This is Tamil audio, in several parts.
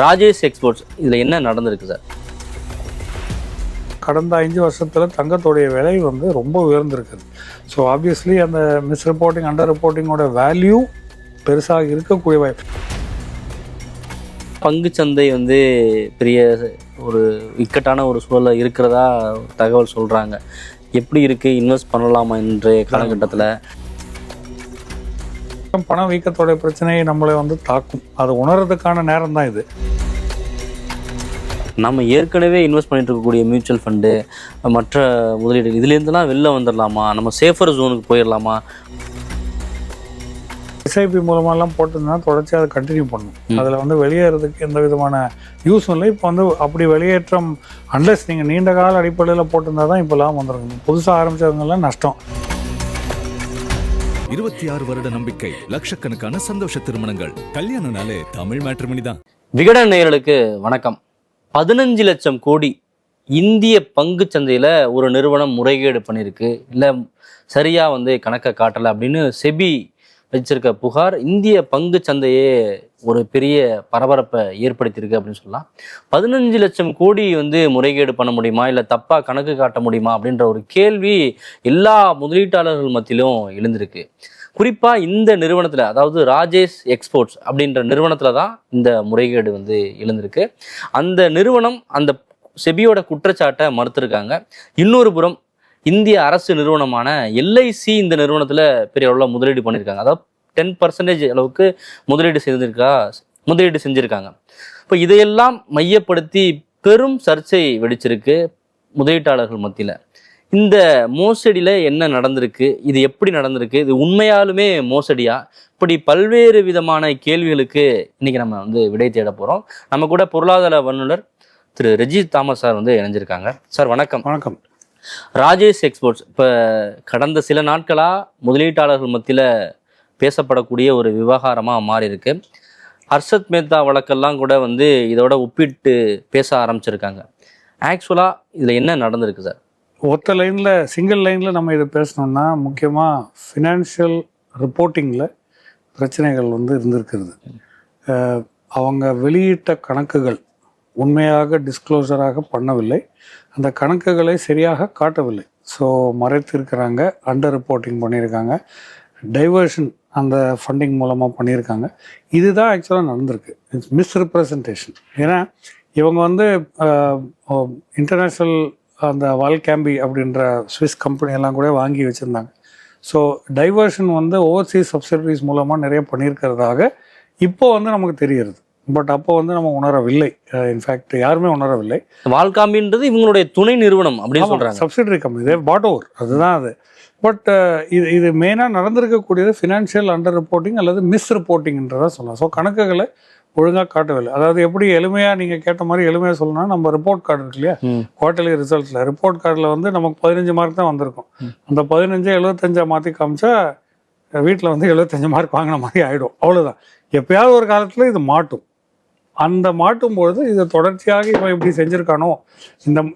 ராஜேஷ் எக்ஸ்போர்ட்ஸ் இதில் என்ன நடந்திருக்கு சார்? கடந்த 5 வருஷத்தில் தங்கத்தோடைய விலை வந்து ரொம்ப உயர்ந்திருக்குது. ஸோ ஆப்வியஸ்லி அந்த மிஸ் ரிப்போர்ட்டிங் அண்டர் ரிப்போர்ட்டிங்கோட வேல்யூ பெருசாக இருக்கக்கூடிய வாய்ப்பு. பங்குச்சந்தை வந்து பெரிய ஒரு இக்கட்டான ஒரு சூழலில் இருக்கிறதா தகவல் சொல்கிறாங்க. எப்படி இருக்குது, இன்வெஸ்ட் பண்ணலாமா இன்றைய காலகட்டத்தில்? பண வீக்கத்தோடைய பிரச்சனையை நம்மளை வந்து தாக்கும். அதை உணர்றதுக்கான நேரம் தான் இது. நம்ம ஏற்கனவே இன்வெஸ்ட் பண்ணிட்டு இருக்கக்கூடிய மியூச்சுவல் ஃபண்டு, மற்ற முதலீடு, இதுலேருந்துலாம் வெளில வந்துடலாமா? நம்ம சேஃபர் ஜோனுக்கு போயிடலாமா? எஸ்ஐபி மூலமாலாம் போட்டிருந்தா தொடர்ச்சியாக அதை கண்டினியூ பண்ணணும். அதில் வந்து வெளியேறதுக்கு எந்த விதமான யூஸும் இல்லை. இப்போ வந்து அப்படி வெளியேற்றம் அன்லெஸ் நீங்கள் நீண்ட கால அடிப்படையில் போட்டிருந்தா தான் இப்போ லாபம் வந்துருக்குங்க. புதுசாக ஆரம்பித்தவங்கெல்லாம் நஷ்டம். 26 வருட நம்பிக்கை, லட்சக்கணக்கான சந்தோஷ திருமணங்கள். கல்யாணம்னாலே தமிழ் மேட்ரிமோனி தான். விகடன் நேயர்களுக்கு வணக்கம். 15 லட்சம் கோடி இந்திய பங்கு சந்தையில் ஒரு நிறுவனம் முறைகேடு பண்ணியிருக்கு, இல்லை சரியாக வந்து கணக்கை காட்டலை அப்படின்னு செபி வச்சிருக்க புகார் இந்திய பங்கு சந்தையே ஒரு பெரிய பரபரப்பை ஏற்படுத்தியிருக்கு அப்படின்னு சொல்லலாம். 15 லட்சம் கோடி வந்து முறைகேடு பண்ண முடியுமா, இல்லை தப்பாக கணக்கு காட்ட முடியுமா அப்படின்ற ஒரு கேள்வி எல்லா முதலீட்டாளர்கள் மத்தியிலும் எழுந்திருக்கு. குறிப்பாக இந்த நிறுவனத்தில், அதாவது ராஜேஷ் எக்ஸ்போர்ட்ஸ் அப்படின்ற நிறுவனத்தில் தான் இந்த முறைகேடு வந்து எழுந்திருக்கு. அந்த நிறுவனம் அந்த செபியோட குற்றச்சாட்டை மறுத்திருக்காங்க. இன்னொரு புறம் இந்திய அரசு நிறுவனமான எல்ஐசி இந்த நிறுவனத்தில் பெரிய அளவில் முதலீடு பண்ணியிருக்காங்க. அதாவது 10% அளவுக்கு முதலீடு செஞ்சுருக்காங்க. இப்போ இதையெல்லாம் மையப்படுத்தி பெரும் சர்ச்சை வெடிச்சிருக்கு முதலீட்டாளர்கள் மத்தியில். இந்த மோசடியில் என்ன நடந்திருக்கு, இது எப்படி நடந்திருக்கு, இது உண்மையாலுமே மோசடியா, இப்படி பல்வேறு விதமான கேள்விகளுக்கு இன்னைக்கு நம்ம வந்து விடை தேட போகிறோம். நம்ம கூட பொருளாதார வல்லுநர் திரு ரஜித் தாமஸ் சார் வந்து இணைஞ்சிருக்காங்க. சார் வணக்கம். வணக்கம். ராஜேஷ் எக்ஸ்போர்ட்ஸ் இப்போ கடந்த சில நாட்களாக முதலீட்டாளர்கள் மத்தியில் பேசப்படக்கூடிய ஒரு விவகாரமாக மாறி இருக்கு. ஹர்ஷத் மேத்தா வழக்கெல்லாம் கூட வந்து இதோட ஒப்பிட்டு பேச ஆரம்பிச்சிருக்காங்க. ஆக்சுவலாக இதில் என்ன நடந்திருக்கு சார்? ஒத்த லைனில், சிங்கிள் லைனில் நம்ம இதை பேசணும்னா முக்கியமாக ஃபினான்ஷியல் ரிப்போர்ட்டிங்கில் பிரச்சனைகள் வந்து இருந்திருக்கிறது. அவங்க வெளியிட்ட கணக்குகள் உண்மையாக டிஸ்க்ளோசராக பண்ணவில்லை, அந்த கணக்குகளை சரியாக காட்டவில்லை. ஸோ மறைத்திருக்கிறாங்க, அண்டர் ரிப்போர்ட்டிங் பண்ணியிருக்காங்க, டைவர்ஷன் அந்த ஃபண்டிங் மூலமாக பண்ணியிருக்காங்க. இதுதான் ஆக்சுவலாக நடந்திருக்கு. It's misrepresentation. ஏன்னா இவங்க வந்து இன்டர்நேஷ்னல் அந்த வால்கேம்பி அப்படின்ற ஸ்விஸ் கம்பெனியெல்லாம் கூட வாங்கி வச்சுருந்தாங்க. ஸோ டைவர்ஷன் வந்து ஓவர்சீஸ் சப்சிடரிஸ் மூலமாக நிறைய பண்ணியிருக்கிறதாக இப்போ வந்து நமக்கு தெரிகிறது. பட் அப்போ வந்து நம்ம உணரவில்லை. இன்ஃபேக்ட் யாருமே உணரவில்லை. வால்காம்பின்றது இவங்களுடைய துணை நிறுவனம் அப்படின்னு சொல்கிறாங்க, சப்சிடரி கம்பெனி, இதே பாட் ஓவர், அதுதான் அது. பட் இது மெயினாக நடந்திருக்கக்கூடியது ஃபினான்ஷியல் அண்டர் ரிப்போர்ட்டிங் அல்லது மிஸ் ரிப்போர்ட்டிங்ன்றதான் சொல்லலாம். ஸோ கணக்குகளை ஒழுங்காக காட்டவில்லை. அதாவது எப்படி எளிமையாக நீங்கள் கேட்ட மாதிரி எளிமையாக சொல்லணும்னா, நம்ம ரிப்போர்ட் கார்டு இருக்கு இல்லையா, குவார்ட்டர்லி ரிசல்ட்ஸில் ரிப்போர்ட் கார்டில் வந்து நமக்கு 15 மார்க் தான் வந்திருக்கும். அந்த 15 75 மாற்றி காமிச்சா வீட்டில் வந்து 75 மார்க் வாங்கின மாதிரி ஆகிடும். அவ்வளோதான். எப்பயாவது ஒரு காலத்தில் இது மாட்டும். அந்த மாட்டும்பொழுது இதை தொடர்ச்சியாக இவன் இப்படி செஞ்சுருக்கானோ,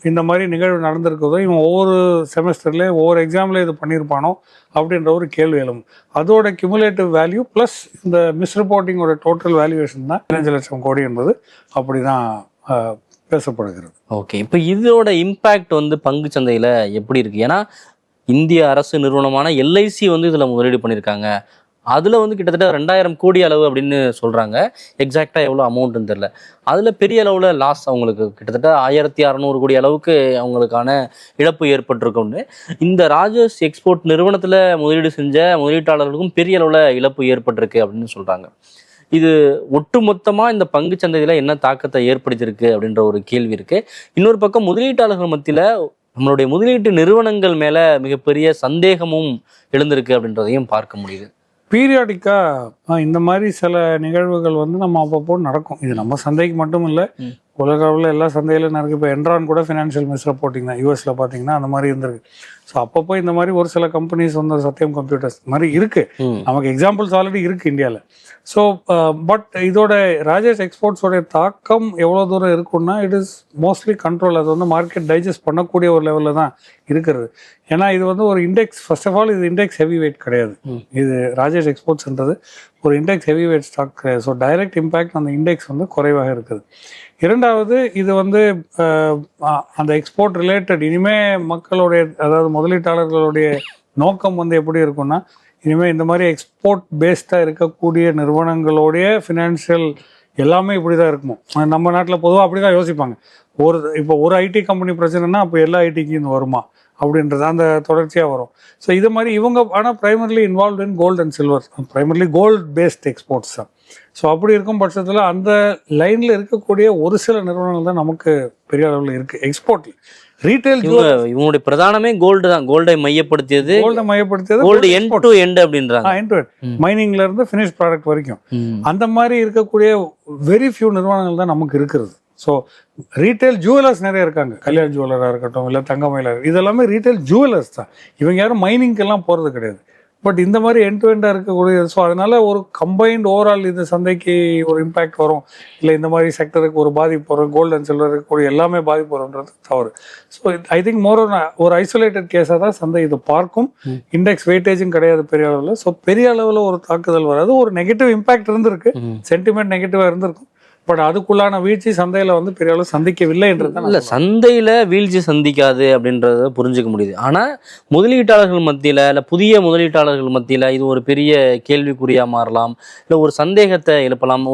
இந்த மாதிரி நிகழ்வு நடந்திருக்கிறதோ, இவன் ஒவ்வொரு செமஸ்டர்லேயே ஒவ்வொரு எக்ஸாம்லேயே இது பண்ணியிருப்பானோ அப்படின்ற ஒரு கேள்வி எழும். அதோட கியூமுலேட்டிவ் வேல்யூ ப்ளஸ் இந்த மிஸ் ரிப்போர்ட்டிங்கோட டோட்டல் வேல்யூவேஷன் தான் 15 லட்சம் கோடி என்பது அப்படி தான் பேசப்படுகிறது. ஓகே, இப்போ இதோட இம்பேக்ட் வந்து பங்கு சந்தையில் எப்படி இருக்குது? ஏன்னா இந்திய அரசு நிறுவனமான எல்ஐசி வந்து இதில் முதலீடு பண்ணியிருக்காங்க. அதில் வந்து கிட்டத்தட்ட 2000 கோடி அளவு அப்படின்னு சொல்கிறாங்க. எக்ஸாக்டாக எவ்வளோ அமௌண்ட்டுன்னு தெரில. அதில் பெரிய அளவில் லாஸ் அவங்களுக்கு கிட்டத்தட்ட 1600 கோடி அளவுக்கு அவங்களுக்கான இழப்பு ஏற்பட்டிருக்கும்னு இந்த ராஜேஷ் எக்ஸ்போர்ட் நிறுவனத்தில் முதலீடு செஞ்ச முதலீட்டாளர்களுக்கும் பெரிய அளவில் இழப்பு ஏற்பட்டிருக்கு அப்படின்னு சொல்கிறாங்க. இது ஒட்டுமொத்தமாக இந்த பங்கு சந்தையில் என்ன தாக்கத்தை ஏற்படுத்தியிருக்கு அப்படின்ற ஒரு கேள்வி இருக்குது. இன்னொரு பக்கம் முதலீட்டாளர்கள் மத்தியில் நம்மளுடைய முதலீட்டு நிறுவனங்கள் மேலே மிகப்பெரிய சந்தேகமும் எழுந்திருக்கு அப்படின்றதையும் பார்க்க முடியுது. பீரியாடிக்காக இந்த மாதிரி சில நிகழ்வுகள் வந்து நம்ம அப்பப்போ நடக்கும். இது நம்ம சந்தைக்கு மட்டும் இல்லை, உலக அளவில் எல்லா சந்தையிலும் நடக்கும். இப்போ என்ரான் கூட ஃபினான்ஷியல் மிஸ் ரிப்போர்ட்டிங் தான். யூஎஸில் பார்த்தீங்கன்னா அந்த மாதிரி இருந்திருக்கு. ஸோ அப்பப்போ இந்த மாதிரி ஒரு சில கம்பெனிஸ் வந்து சத்யம் கம்ப்யூட்டர்ஸ் மாதிரி இருக்குது, ம். நமக்கு எக்ஸாம்பிள்ஸ் ஆல்ரெடி இருக்குது இந்தியாவில். ஸோ பட் இதோட ராஜேஷ் எக்ஸ்போர்ட்ஸோடைய தாக்கம் எவ்வளோ தூரம் இருக்குன்னா இட் இஸ் மோஸ்ட்லி கண்ட்ரோல். அது வந்து மார்க்கெட் டைஜஸ்ட் பண்ணக்கூடிய ஒரு லெவலில் தான் இருக்கிறது. ஏன்னா இது வந்து ஒரு இண்டெக்ஸ், ஃபர்ஸ்ட் ஆஃப் ஆல் இது இண்டெக்ஸ் ஹெவி வெயிட் கிடையாது. இது ராஜேஷ் எக்ஸ்போர்ட்ஸ்ன்றது ஒரு இண்டெக்ஸ் ஹெவி வெயிட் ஸ்டாக் கிடையாது. ஸோ டைரக்ட் இம்பேக்ட் அந்த இண்டெக்ஸ் வந்து குறைவாக இருக்குது. இரண்டாவது, இது வந்து அந்த எக்ஸ்போர்ட் ரிலேட்டட் இனிமே மக்களுடைய, அதாவது முதலீட்டாளர்களுடைய நோக்கம் வந்து எப்படி இருக்கும்னா, இனிமேல் இந்த மாதிரி எக்ஸ்போர்ட் பேஸ்டாக இருக்கக்கூடிய நிறுவனங்களுடைய ஃபினான்ஷியல் எல்லாமே இப்படி தான் இருக்குமோ. நம்ம நாட்டில் பொதுவாக அப்படி தான் யோசிப்பாங்க. இப்போ ஒரு ஐடி கம்பெனி பிரச்சனைனா அப்போ எல்லா ஐடிக்கும் இது வருமா அப்படின்றது அந்த தொடர்ச்சியாக வரும். ஸோ இது மாதிரி இவங்க ஆனால் primarily involve in gold and silver, primarily gold based exports தான். ஸோ அப்படி இருக்கும் பட்சத்தில் அந்த லைனில் இருக்கக்கூடிய ஒரு சில நிறுவனங்கள் தான் நமக்கு பெரிய அளவில் இருக்குது எக்ஸ்போர்ட்டில். ரீட்டைல் இவங்களுடைய பிரதானமே கோல்டு தான், கோல்டை மையப்படுத்தியது, கோல்டு எண்ட் டு எண்ட் அப்படின்றாங்க. மைனிங்ல இருந்து ஃபினிஷ் ப்ராடக்ட் வரைக்கும் அந்த மாதிரி இருக்கக்கூடிய வெரி ஃபியூ நிறுவனங்கள் தான் நமக்கு இருக்கிறது. ஸோ ரீட்டைல் ஜுவலர்ஸ் நிறைய இருக்காங்க. கல்யாண் ஜுவல்லராக இருக்கட்டும், இல்லை தங்கமயில, இதெல்லாமே ரீட்டைல் ஜுவலர்ஸ் தான். இவங்க யாரும் மைனிங்கெல்லாம் போகிறது கிடையாது. பட் இந்த மாதிரி எண்ட் டு எண்டாக இருக்கக்கூடிய, ஸோ அதனால ஒரு கம்பைன்ட் ஓவரால் இந்த சந்தைக்கு ஒரு இம்பேக்ட் வரும், இல்லை இந்த மாதிரி செக்டருக்கு ஒரு பாதிப்பு வரும், கோல்டு அண்ட் சில்வர் இருக்கக்கூடிய எல்லாமே பாதிப்பு வரும்ன்றது தவறு. ஸோ ஐ திங்க் மோர் ஒரு ஐசோலேட்டட் கேஸாக தான் சந்தை இது பார்க்கும். இண்டெக்ஸ் வெயிட்டேஜும் கிடையாது பெரிய அளவில். ஸோ பெரிய அளவில் ஒரு தாக்குதல் வராது. ஒரு நெகட்டிவ் இம்பேக்ட் இருந்திருக்கு, சென்டிமெண்ட் நெகட்டிவாக இருந்திருக்கும். பட் அதுக்குள்ளான வீழ்ச்சி சந்தையில வந்து பெரிய அளவு சந்திக்கவில்லை என்றது இல்ல. சந்தையில வீழ்ச்சி சந்திக்காது அப்படின்றத புரிஞ்சுக்க முடியுது. ஆனா முதலீட்டாளர்கள் மத்தியில, இல்ல புதிய முதலீட்டாளர்கள் மத்தியில இது ஒரு பெரிய கேள்விக்குறியா மாறலாம், இல்ல ஒரு சந்தேகத்தை எழுப்பலாம்.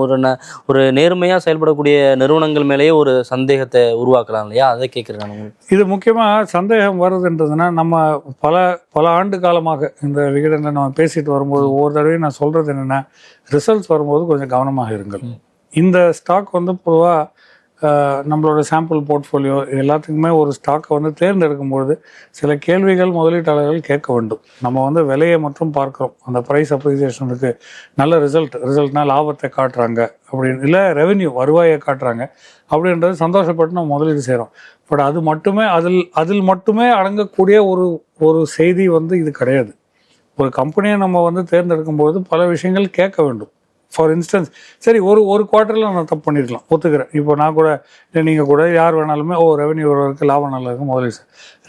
ஒரு நேர்மையா செயல்படக்கூடிய நிறுவனங்கள் மேலேயே ஒரு சந்தேகத்தை உருவாக்கலாம் இல்லையா? அதை கேட்கிறேன். இது முக்கியமா சந்தேகம் வருதுன்றதுன்னா, நம்ம பல ஆண்டு காலமாக இந்த விகடனை நம்ம பேசிட்டு வரும்போது ஒவ்வொரு தடவையும் நான் சொல்றது என்னன்னா, ரிசல்ட்ஸ் வரும்போது கொஞ்சம் கவனமாக இருங்கள். இந்த ஸ்டாக் வந்து பொதுவாக நம்மளோட சாம்பிள் போர்ட்ஃபோலியோ எல்லாத்துக்குமே ஒரு ஸ்டாக்கை வந்து தேர்ந்தெடுக்கும்பொழுது சில கேள்விகள் முதலீட்டாளர்கள் கேட்க வேண்டும். நம்ம வந்து விலையை மட்டும் பார்க்குறோம், அந்த ப்ரைஸ் அப்ரிசியேஷனுக்கு நல்ல ரிசல்ட்னா லாபத்தை காட்டுறாங்க அப்படின்னு, இல்லை ரெவென்யூ வருவாயை காட்டுறாங்க அப்படின்றது சந்தோஷப்பட்டு நம்ம முதலீடு செய்கிறோம். பட் அது மட்டுமே அதில் மட்டுமே அடங்கக்கூடிய ஒரு செய்தி வந்து இது கிடையாது. ஒரு கம்பெனியை நம்ம வந்து தேர்ந்தெடுக்கும்போது பல விஷயங்கள் கேட்க வேண்டும். ஃபார் இன்ஸ்டன்ஸ், சரி ஒரு குவார்ட்டரில் நான் தப்பு பண்ணியிருக்கலாம், ஒத்துக்கிறேன். இப்போ நான் கூட, இல்லை நீங்கள் கூட, யார் வேணாலுமே ரெவென்யூ இருக்குது, லாபம் நல்லா இருக்கும், முதலீடு.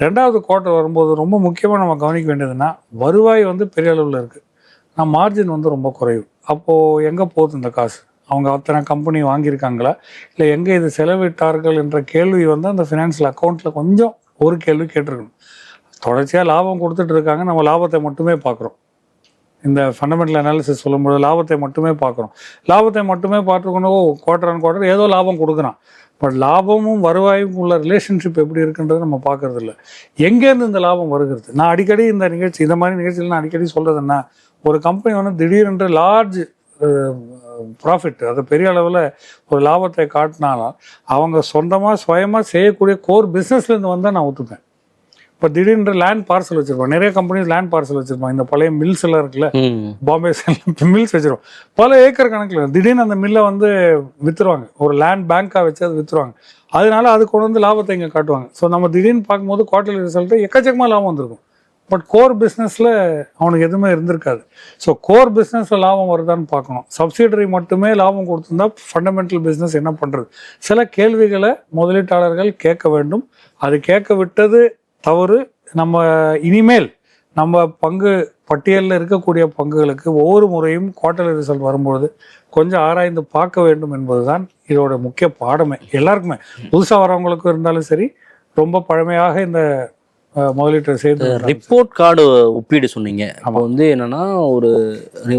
ரெண்டாவது குவார்ட்டர் வரும்போது ரொம்ப முக்கியமாக நம்ம கவனிக்க வேண்டியதுன்னா, வருவாய் வந்து பெரிய அளவில் இருக்குது, நான் மார்ஜின் வந்து ரொம்ப குறைவு. அப்போது எங்கே போகுது இந்த காசு? அவங்க அத்தனை கம்பெனி வாங்கியிருக்காங்களா, இல்லை எங்கே இது செலவிட்டார்கள் என்ற கேள்வி வந்து அந்த ஃபினான்ஷியல் அக்கௌண்ட்டில் கொஞ்சம் ஒரு கேள்வி கேட்டிருக்கணும். தொடர்ச்சியாக லாபம் கொடுத்துட்டு இருக்காங்க, நம்ம லாபத்தை மட்டுமே பார்க்குறோம். இந்த ஃபண்டமெண்டல் அனாலிசிஸ் சொல்லும்போது லாபத்தை மட்டுமே பார்க்குறோம். லாபத்தை மட்டுமே பார்த்துக்கணும், குவார்டர் ஆன் குவார்டர் ஏதோ லாபம் கொடுக்குறான். பட் லாபமும் வருவாயும் உள்ள ரிலேஷன்ஷிப் எப்படி இருக்குன்றது நம்ம பார்க்கறது இல்லை. எங்கேருந்து இந்த லாபம் வருகிறது? நான் அடிக்கடி இந்த மாதிரி நிகழ்ச்சியில் நான் அடிக்கடி சொல்கிறதுன்னா, ஒரு கம்பெனி வந்து திடீரென்று லார்ஜ் ப்ராஃபிட், அது பெரிய அளவில் ஒரு லாபத்தை காட்டினாலும் அவங்க சொந்தமாக சுயமாக செய்யக்கூடிய கோர் பிஸ்னஸ்லேருந்து வந்தால் நான் ஒத்துப்பேன். இப்போ திடீர்னு லேண்ட் பார்சல் வச்சிருப்பாங்க, நிறைய கம்பெனிஸ் லேண்ட் பார்சல் வச்சிருப்பாங்க. இந்த பழைய மில்ஸ் எல்லாம் இருக்குல்ல, பாம்பே மில்ஸ் வச்சிருவோம், பல ஏக்கர் கணக்கில். திடீர்னு அந்த மில்லை வந்து விற்றுருவாங்க, ஒரு லேண்ட் பேங்காக வச்சு அது விற்றுருவாங்க. அதனால அது கொண்டு வந்து லாபத்தை இங்கே காட்டுவாங்க. ஸோ நம்ம திடீர்னு பார்க்கும்போது குவார்டர்லி ரிசல்ட்டு எக்கச்சக்கமாக லாபம் வந்திருக்கும். பட் கோர் பிஸ்னஸில் அவனுக்கு எதுவுமே இருந்திருக்காது. ஸோ கோர் பிஸ்னஸில் லாபம் வருதான்னு பார்க்கணும். சப்சிடரி மட்டுமே லாபம் கொடுத்துருந்தா ஃபண்டமெண்டல் பிஸ்னஸ் என்ன பண்ணுறது? சில கேள்விகளை முதலீட்டாளர்கள் கேட்க வேண்டும். அது கேட்க விட்டது தவறு. நம்ம இனிமேல் நம்ம பங்கு பட்டியலில் இருக்கக்கூடிய பங்குகளுக்கு ஒவ்வொரு முறையும் குவார்டர்லி ரிசல்ட் வரும்பொழுது கொஞ்சம் ஆராய்ந்து பார்க்க வேண்டும் என்பதுதான் இதோட முக்கிய பாடமே. எல்லாருக்குமே, புதுசாக வரவங்களுக்கும் இருந்தாலும் சரி, ரொம்ப பழமையாக இந்த முதலீட்டை செய்து. ரிப்போர்ட் கார்டு ஒப்பீடு சொன்னீங்க. அப்போ வந்து என்னன்னா,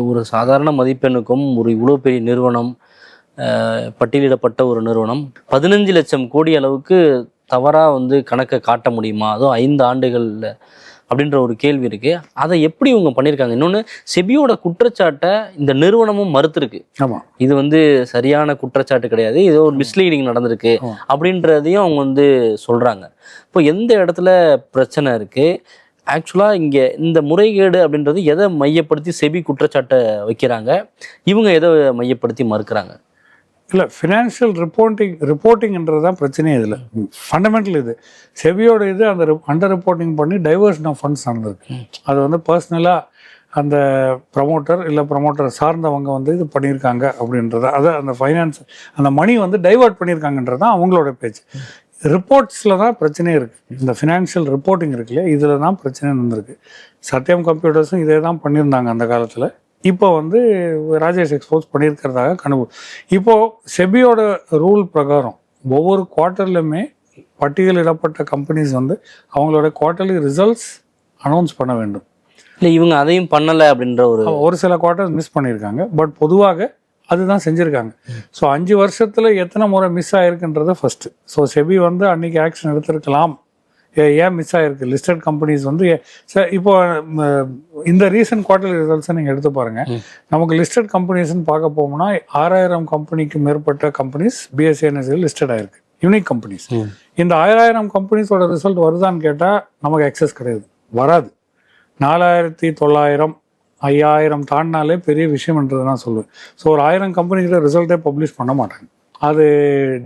ஒரு சாதாரண மதிப்பெண்ணுக்கும் ஒரு இவ்வளோ பெரிய நிறுவனம், பட்டியலிடப்பட்ட ஒரு நிறுவனம் 15 லட்சம் கோடி அளவுக்கு தவறாக வந்து கணக்கை காட்ட முடியுமா? அதுவும் 5 ஆண்டுகளில் அப்படின்ற ஒரு கேள்வி இருக்குது. அதை எப்படி இவங்க பண்ணியிருக்காங்க? இன்னொன்று, செபியோட குற்றச்சாட்டை இந்த நிறுவனமும் மறுத்துருக்கு. ஆமாம், இது வந்து சரியான குற்றச்சாட்டு கிடையாது, இது ஒரு மிஸ்லீடிங் நடந்திருக்கு அப்படின்றதையும் அவங்க வந்து சொல்கிறாங்க. இப்போ எந்த இடத்துல பிரச்சனை இருக்குது? ஆக்சுவலாக இங்கே இந்த முறைகேடு அப்படின்றது எதை மையப்படுத்தி செபி குற்றச்சாட்டை வைக்கிறாங்க, இவங்க எதை மையப்படுத்தி மறுக்கிறாங்க? இல்லை ஃபினான்ஷியல் ரிப்போர்ட்டிங்ன்றது தான் பிரச்சனையே இதில் ஃபண்டமெண்டல். இது செபியோட இது அந்த அண்டர் ரிப்போர்ட்டிங் பண்ணி டைவர்ஷன் ஆஃப் ஃபண்ட்ஸ் நடந்திருக்கு. அது வந்து பர்சனலாக அந்த ப்ரமோட்டர் இல்லை ப்ரமோட்டர் சார்ந்தவங்க வந்து இது பண்ணியிருக்காங்க அப்படின்றத, அதை அந்த ஃபைனான்ஸ் அந்த மணி வந்து டைவர்ட் பண்ணியிருக்காங்கன்றது தான் அவங்களோட பேச்சு. ரிப்போர்ட்ஸில் தான் பிரச்சனையே இருக்குது. இந்த ஃபினான்ஷியல் ரிப்போர்ட்டிங் இருக்குல்லையா, இதில் தான் பிரச்சனை நடந்திருக்கு. சத்யம் கம்ப்யூட்டர்ஸும் இதே தான் பண்ணியிருந்தாங்க அந்த காலத்தில். இப்போ வந்து ராஜேஷ் எக்ஸ்போர்ட்ஸ் பண்ணியிருக்கிறதாக கனவு. இப்போது செபியோட ரூல் பிரகாரம் ஒவ்வொரு குவார்ட்டர்லையுமே பட்டியலிடப்பட்ட கம்பெனிஸ் வந்து அவங்களோட குவார்ட்டர்லி ரிசல்ட்ஸ் அனௌன்ஸ் பண்ண வேண்டும். இல்லை இவங்க அதையும் பண்ணலை அப்படின்ற ஒரு சில குவார்ட்டர்ஸ் மிஸ் பண்ணியிருக்காங்க. பட் பொதுவாக அதுதான் செஞ்சுருக்காங்க. ஸோ 5 வருஷத்தில் எத்தனை முறை மிஸ் ஆகிருக்குன்றது ஃபஸ்ட்டு. ஸோ செபி வந்து அன்றைக்கி ஆக்ஷன் எடுத்திருக்கலாம். ஏன் மிஸ் ஆகிருக்கு? லிஸ்டட் கம்பெனிஸ் வந்து இப்போ இந்த ரீசன்ட் குவார்ட்டர்லி ரிசல்ட்ஸை நீங்கள் எடுத்து பாருங்கள். நமக்கு லிஸ்டட் கம்பெனிஸ்ன்னு பார்க்க போகணும்னா 6000 கம்பெனிக்கு மேற்பட்ட கம்பெனிஸ் பிஎஸ்சிஎன்எஸ்சியில் லிஸ்டட் ஆகிருக்கு, யூனிக் கம்பெனிஸ். இந்த 1000 கம்பெனிஸோட ரிசல்ட் வருதான்னு கேட்டால் நமக்கு அக்சஸ் கிடையாது, வராது. 4900 5000 தாண்டினாலே பெரிய விஷயம்ன்றது நான் சொல்லுவேன். ஸோ ஒரு 1000 கம்பெனிக்கிட்ட ரிசல்ட்டே பப்ளிஷ் பண்ண மாட்டாங்க. அது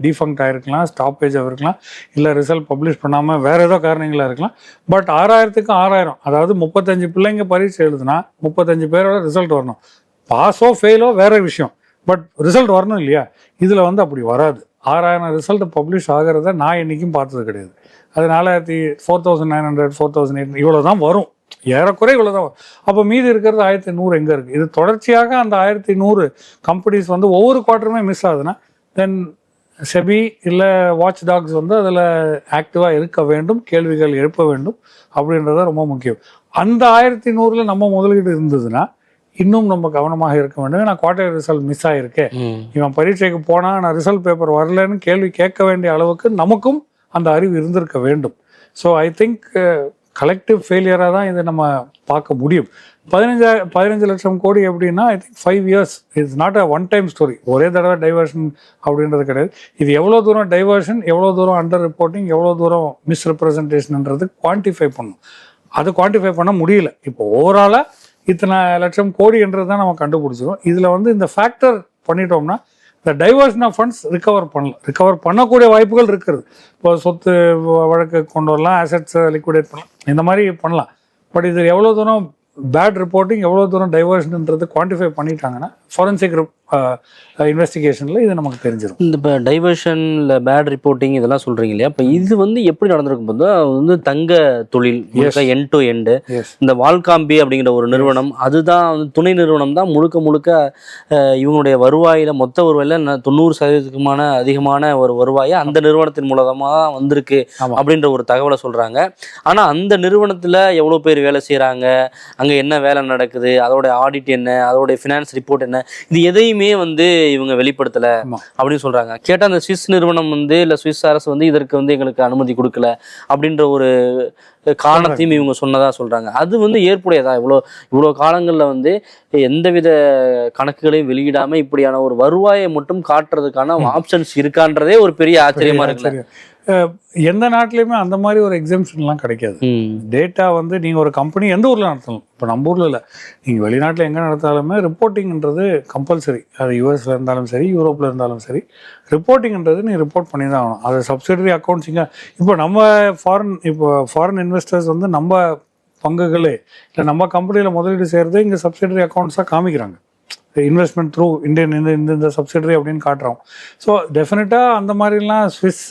டிஃபங்க்ட் ஆகிருக்கலாம், ஸ்டாப்பேஜாக இருக்கலாம், இல்லை ரிசல்ட் பப்ளிஷ் பண்ணாமல் வேறு ஏதோ காரணங்களாக இருக்கலாம். பட் 6000க்கு 6000, அதாவது 35 பிள்ளைங்க பரீட்சை எழுதுனா 35 பேரோட ரிசல்ட் வரணும். பாஸோ ஃபெயிலோ வேறு விஷயம், பட் ரிசல்ட் வரணும் இல்லையா? இதில் வந்து அப்படி வராது. 6000 ரிசல்ட் பப்ளிஷ் ஆகிறத நான் என்றைக்கும் பார்த்தது கிடையாது. அது 4900 4800 இவ்வளோ தான் வரும், ஏறக்குறை இவ்வளோ தான் வரும். அப்போ மீதி இருக்கிறது 1100 எங்கே இருக்குது? இது தொடர்ச்சியாக அந்த 1100 கம்பெனிஸ் வந்து ஒவ்வொரு குவார்ட்டருமே மிஸ் ஆகுதுன்னா தென் செபி இல்லை வாட்ச் டாக்ஸ் வந்து அதில் ஆக்டிவாக இருக்க வேண்டும், கேள்விகள் எழுப்ப வேண்டும் அப்படின்றத ரொம்ப முக்கியம். அந்த 1100 நம்ம முதலீடு இருந்ததுன்னா இன்னும் நம்ம கவனமாக இருக்க வேண்டும். நான் குவார்ட்டர் ரிசல்ட் மிஸ் ஆகிருக்கேன், இவன் பரீட்சைக்கு போனால் நான் ரிசல்ட் பேப்பர் வரலன்னு கேள்வி கேட்க வேண்டிய அளவுக்கு நமக்கும் அந்த அறிவு இருந்திருக்க வேண்டும். ஸோ ஐ திங்க் கலெக்டிவ் ஃபெயிலியராக தான் இதை நம்ம பார்க்க முடியும். 15 லட்சம் கோடி எப்படின்னா I think 5 years. It's not a one time story. ஒரே தடவை டைவர்ஷன் அப்படின்றது கிடையாது. இது எவ்வளோ தூரம் டைவர்ஷன், எவ்வளோ தூரம் அண்டர் ரிப்போர்ட்டிங், எவ்வளோ தூரம் மிஸ்ரெப்ரசன்டேஷன்ன்றது குவான்டிஃபை பண்ணும். அது குவான்டிஃபை பண்ண முடியல. இப்போ ஓவராலாக இத்தனை லட்சம் கோடின்றது தான் நம்ம கண்டுபிடிச்சிடும். இதில் வந்து இந்த ஃபேக்டர் பண்ணிட்டோம்னா இந்த டைவர்ஷன் ஆஃப் ஃபண்ட்ஸ் ரிகவர் பண்ணக்கூடிய வாய்ப்புகள் இருக்கிறது. இப்போ சொத்து வழக்கு கொண்டு வரலாம், அசெட்ஸை லிக்விடேட் பண்ணலாம், இந்த மாதிரி பண்ணலாம். பட் இது எவ்வளோ தூரம் பேட் ரிப்போர்ட்டிங், எவ்வளோ தூரம் டைவர்ஷன்ன்றது குவான்டிஃபை பண்ணிட்டாங்கன்னா ஃபாரன்சிக் இன்வெஸ்டிகேஷனில் இது நமக்கு தெரிஞ்சிடும். இந்த இப்போ டைவர்ஷன் இல்லை பேட் ரிப்போர்ட்டிங் இதெல்லாம் சொல்கிறீங்க இல்லையா? இப்போ இது வந்து எப்படி நடந்திருக்கும் போது வந்து தங்க தொழில் எண்ட் டு எண்டு இந்த வால்காம்பி அப்படிங்கிற ஒரு நிறுவனம், அதுதான் வந்து துணை நிறுவனம் தான் முழுக்க இவங்களுடைய வருவாயில் மொத்த வருவாயில் 90% அதிகமான ஒரு வருவாயை அந்த நிறுவனத்தின் மூலமாக தான் வந்திருக்கு அப்படின்ற ஒரு தகவலை சொல்கிறாங்க. ஆனால் அந்த நிறுவனத்தில் எவ்வளோ பேர் வேலை செய்கிறாங்க, அங்கே என்ன வேலை நடக்குது, அதோட ஆடிட் என்ன, அதோடைய ஃபினான்ஸ் ரிப்போர்ட் என்ன, இது எதையுமே வந்து இவங்க வெளிப்படுத்தலை அப்படின்னு சொல்கிறாங்க. கேட்டால் அந்த சுவிஸ் நிறுவனம் வந்து இல்லை சுவிஸ் அரசு வந்து இதற்கு வந்து எங்களுக்கு அனுமதி கொடுக்கல அப்படின்ற ஒரு காரணத்தையும் இவங்க சொன்னதாக சொல்கிறாங்க. அது வந்து ஏற்புடையதா? இவ்வளோ காலங்களில் வந்து எந்தவித கணக்குகளையும் வெளியிடாமல் இப்படியான ஒரு வருவாயை மட்டும் காட்டுறதுக்கான ஆப்ஷன்ஸ் இருக்கான்றதே ஒரு பெரிய ஆச்சரியமாக இருக்குல்ல. எந்த நாட்டிலையுமே அந்த மாதிரி ஒரு எக்ஸம்ஷன்லாம் கிடைக்காது. டேட்டா வந்து நீங்கள் ஒரு கம்பெனி எந்த ஊரில் நடத்தணும், இப்போ நம்ம ஊரில் இல்லை, நீங்கள் வெளிநாட்டில் எங்கே நடத்தாலுமே ரிப்போர்ட்டிங்ன்றது கம்பல்சரி. அது யூஎஸில் இருந்தாலும் சரி, யூரோப்பில் இருந்தாலும் சரி, ரிப்போர்ட்டிங்ன்றது நீ ரிப்போர்ட் பண்ணி தான் ஆகணும். அது சப்சிடரி அக்கௌண்ட்ஸ் இங்கே இப்போ நம்ம ஃபாரின் இன்வெஸ்டர்ஸ் வந்து நம்ம பங்குகளே இல்லை நம்ம கம்பெனியில் முதலீடு செய்கிறது இங்கே சப்சிடரி அக்கௌண்ட்ஸாக காமிக்கிறாங்க. இன்வெஸ்ட்மெண்ட் த்ரூ இந்த சப்சிடரி அப்படின்னு காட்டுறோம். ஸோ டெஃபினட்டாக அந்த மாதிரிலாம் ஸ்விஸ்